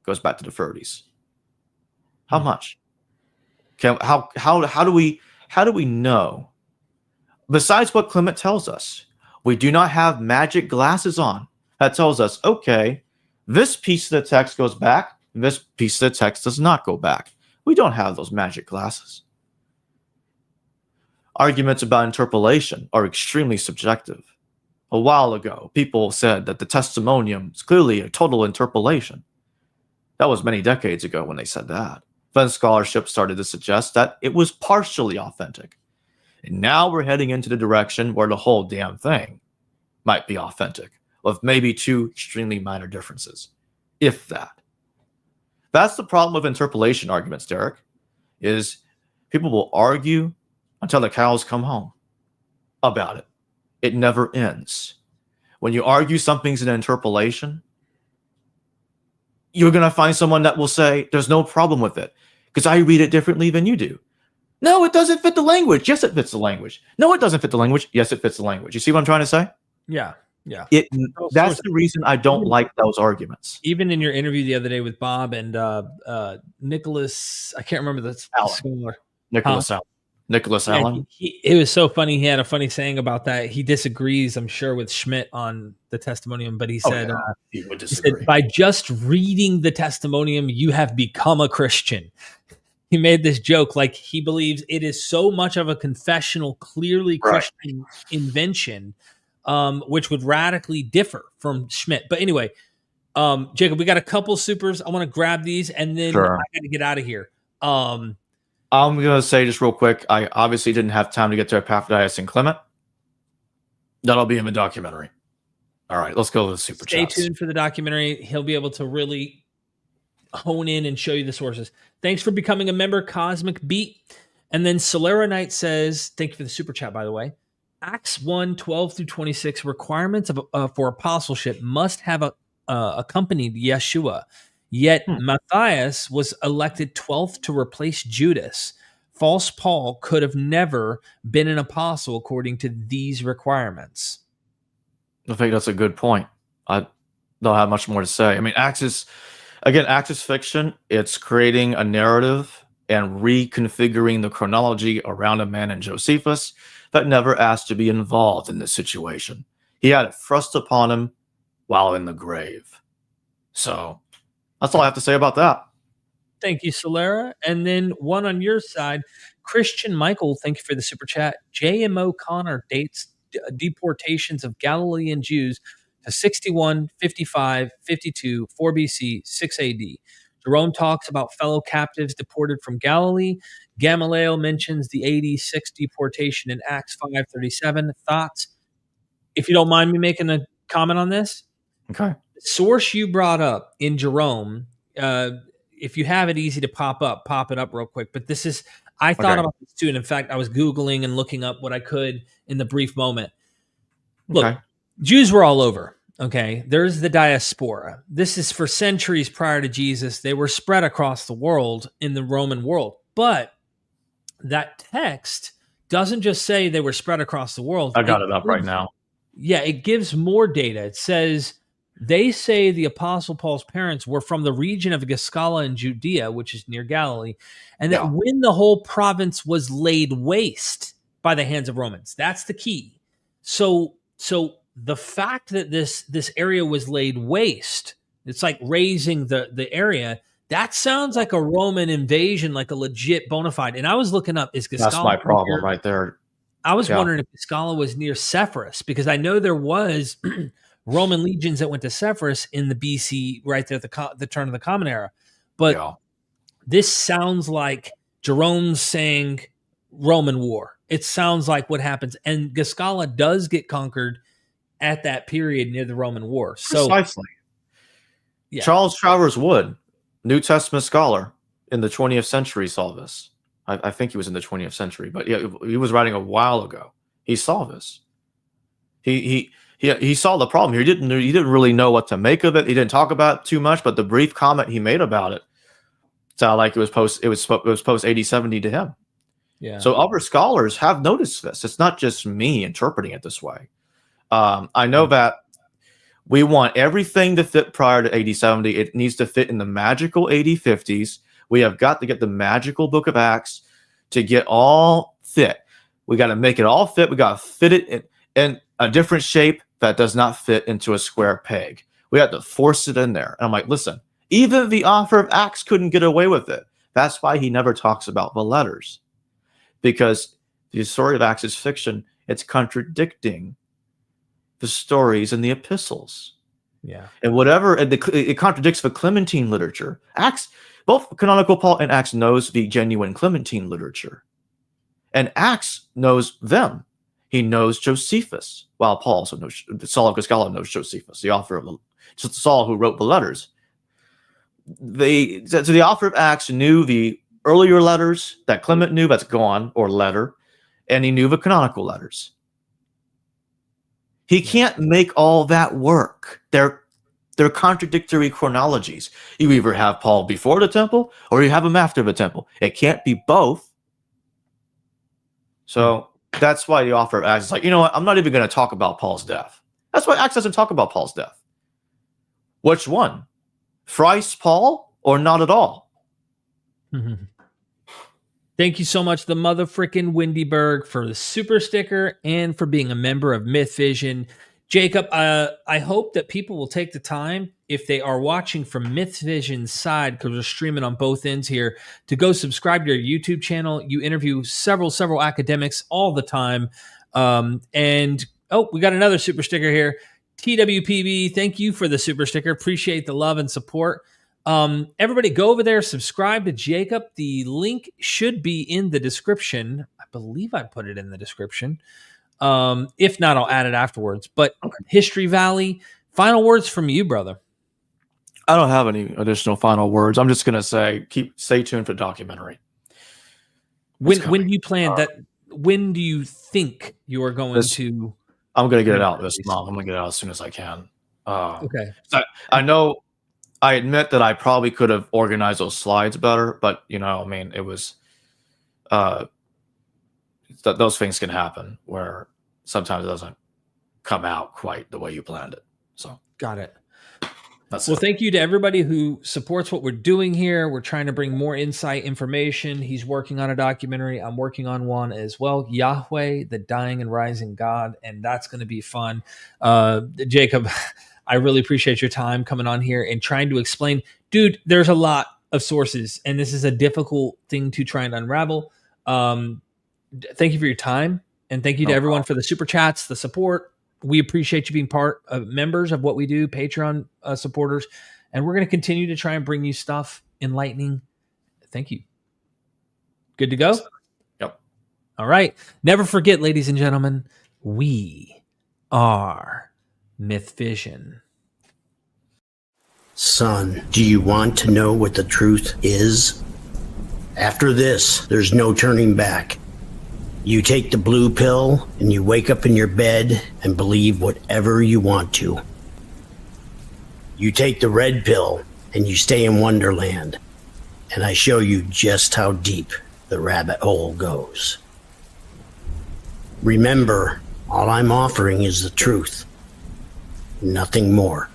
goes back to the 30s? How much? How do we know? Besides what Clement tells us, we do not have magic glasses on that tells us, okay, this piece of the text goes back, this piece of the text does not go back. We don't have those magic glasses. Arguments about interpolation are extremely subjective. A while ago, people said that the testimonium is clearly a total interpolation. That was many decades ago when they said that. Then scholarship started to suggest that it was partially authentic. And now we're heading into the direction where the whole damn thing might be authentic, with maybe two extremely minor differences, if that. That's the problem with interpolation arguments, Derek, is people will argue until the cows come home about it. It never ends. When you argue something's an interpolation, you're going to find someone that will say, there's no problem with it, because I read it differently than you do. No, it doesn't fit the language. Yes, it fits the language. No, it doesn't fit the language. Yes, it fits the language. You see what I'm trying to say? Yeah. That's the reason I don't like those arguments. Even in your interview the other day with Bob and Nicholas, I can't remember the scholar. Nicholas Allen. It was so funny. He had a funny saying about that. He disagrees, I'm sure, with Schmidt on the testimonium, but he said, he would disagree. He said, by just reading the testimonium, you have become a Christian. He made this joke like he believes it is so much of a confessional, clearly Christian invention, which would radically differ from Schmidt. But anyway, Jacob, we got a couple supers. I want to grab these, and then I got to get out of here. I'm going to say just real quick, I obviously didn't have time to get to Epaphroditus and Clement. That'll be in the documentary. All right, let's go to the super chats. Stay tuned for the documentary. He'll be able to really hone in and show you the sources. Thanks for becoming a member, Cosmic Beat. And then Solera Knight says, thank you for the super chat, by the way. Acts 1:12-26 requirements for apostleship must have accompanied Yeshua. Yet Matthias was elected 12th to replace Judas. False Paul could have never been an apostle according to these requirements. I think that's a good point. I don't have much more to say. I mean, Acts is fiction. It's creating a narrative and reconfiguring the chronology around a man in Josephus that never asked to be involved in this situation. He had it thrust upon him while in the grave. So that's all I have to say about that. Thank you, Solera. And then one on your side, Christian Michael, thank you for the super chat. J.M. O'Connor dates deportations of Galilean Jews to 61, 55, 52, 4 BC, 6 AD. Jerome talks about fellow captives deported from Galilee. Gamaliel mentions the AD 6 deportation in Acts 5:37. Thoughts? If you don't mind me making a comment on this. Okay. The source you brought up in Jerome, if you have it easy to pop it up real quick. But this is, I thought about this too. And in fact, I was Googling and looking up what I could in the brief moment. Look, Jews were all over. Okay, there's the diaspora. This is for centuries prior to Jesus. They were spread across the world in the Roman world. But that text doesn't just say they were spread across the world. I got it up right now. Yeah, it gives more data. It says they say the Apostle Paul's parents were from the region of Gacala in Judea, which is near Galilee, and that when the whole province was laid waste by the hands of Romans. That's the key. So the fact that this area was laid waste, it's like raising the area, that sounds like a Roman invasion, like a legit bona fide. And I was looking up, is Gacala? That's my problem right there. I was wondering if Gacala was near Sepphoris, because I know there was Roman legions that went to Sepphoris in the BC, right there at the turn of the Common Era. But this sounds like Jerome's saying Roman war. It sounds like what happens. And Gacala does get conquered at that period near the Roman War. So, precisely. Yeah. Charles Travers Wood, New Testament scholar in the 20th century, saw this. I think he was in the 20th century, but yeah, he was writing a while ago. He saw this. He saw the problem here. He didn't really know what to make of it. He didn't talk about it too much, but the brief comment he made about it sounded like it was post 8070 to him. Yeah. So other scholars have noticed this. It's not just me interpreting it this way. I know that we want everything to fit prior to 8070. It needs to fit in the magical 8050s We have got to get the magical book of Acts to get all fit. We got to make it all fit. We got to fit it in a different shape that does not fit into a square peg. We have to force it in there. And I'm like, listen, even the author of Acts couldn't get away with it. That's why he never talks about the letters. Because the story of Acts is fiction. It's contradicting the stories in the epistles. Yeah. And it contradicts the Clementine literature. Acts, both canonical Paul and Acts knows the genuine Clementine literature. And Acts knows them. He knows Josephus. While Paul also knows, Saul of Kosmology knows Josephus, the author of Saul who wrote the letters. So the author of Acts knew the earlier letters that Clement knew, that's gone, or letter, and he knew the canonical letters. He can't make all that work. They're contradictory chronologies. You either have Paul before the temple or you have him after the temple. It can't be both. So that's why the author of Acts is like, you know what? I'm not even going to talk about Paul's death. That's why Acts doesn't talk about Paul's death. Which one? Thrice Paul or not at all? Mm-hmm. Thank you so much, the mother frickin' Windyberg, for the super sticker and for being a member of Myth Vision. Jacob, I hope that people will take the time, if they are watching from Myth Vision's side, because we're streaming on both ends here, to go subscribe to your YouTube channel. You interview several academics all the time. And we got another super sticker here. TWPB, thank you for the super sticker. Appreciate the love and support. Everybody go over there, subscribe to Jacob. The link should be in the description. I believe I put it in the description. If not, I'll add it afterwards. But okay. History Valley, final words from you, brother. I don't have any additional final words. I'm just going to say, stay tuned for the documentary. When do you plan that? When do you think you are going to? I'm going to get it out this month. I'm going to get it out as soon as I can. Okay. I know. I admit that I probably could have organized those slides better, but it was those things can happen where sometimes it doesn't come out quite the way you planned it. So got it. Thank you to everybody who supports what we're doing here. We're trying to bring more insight, information. He's working on a documentary. I'm working on one as well. Yahweh, the Dying and Rising God, and that's going to be fun. Jacob, I really appreciate your time coming on here and trying to explain. Dude, there's a lot of sources, and this is a difficult thing to try and unravel. Thank you for your time, and thank you to everyone for the super chats, the support. We appreciate you being part of members of what we do, Patreon supporters, and we're going to continue to try and bring you stuff enlightening. Thank you. Good to go? Yep. All right. Never forget, ladies and gentlemen, we are Myth Vision. Son, do you want to know what the truth is? After this, there's no turning back. You take the blue pill and you wake up in your bed and believe whatever you want to. You take the red pill and you stay in Wonderland, and I show you just how deep the rabbit hole goes. Remember, all I'm offering is the truth. Nothing more.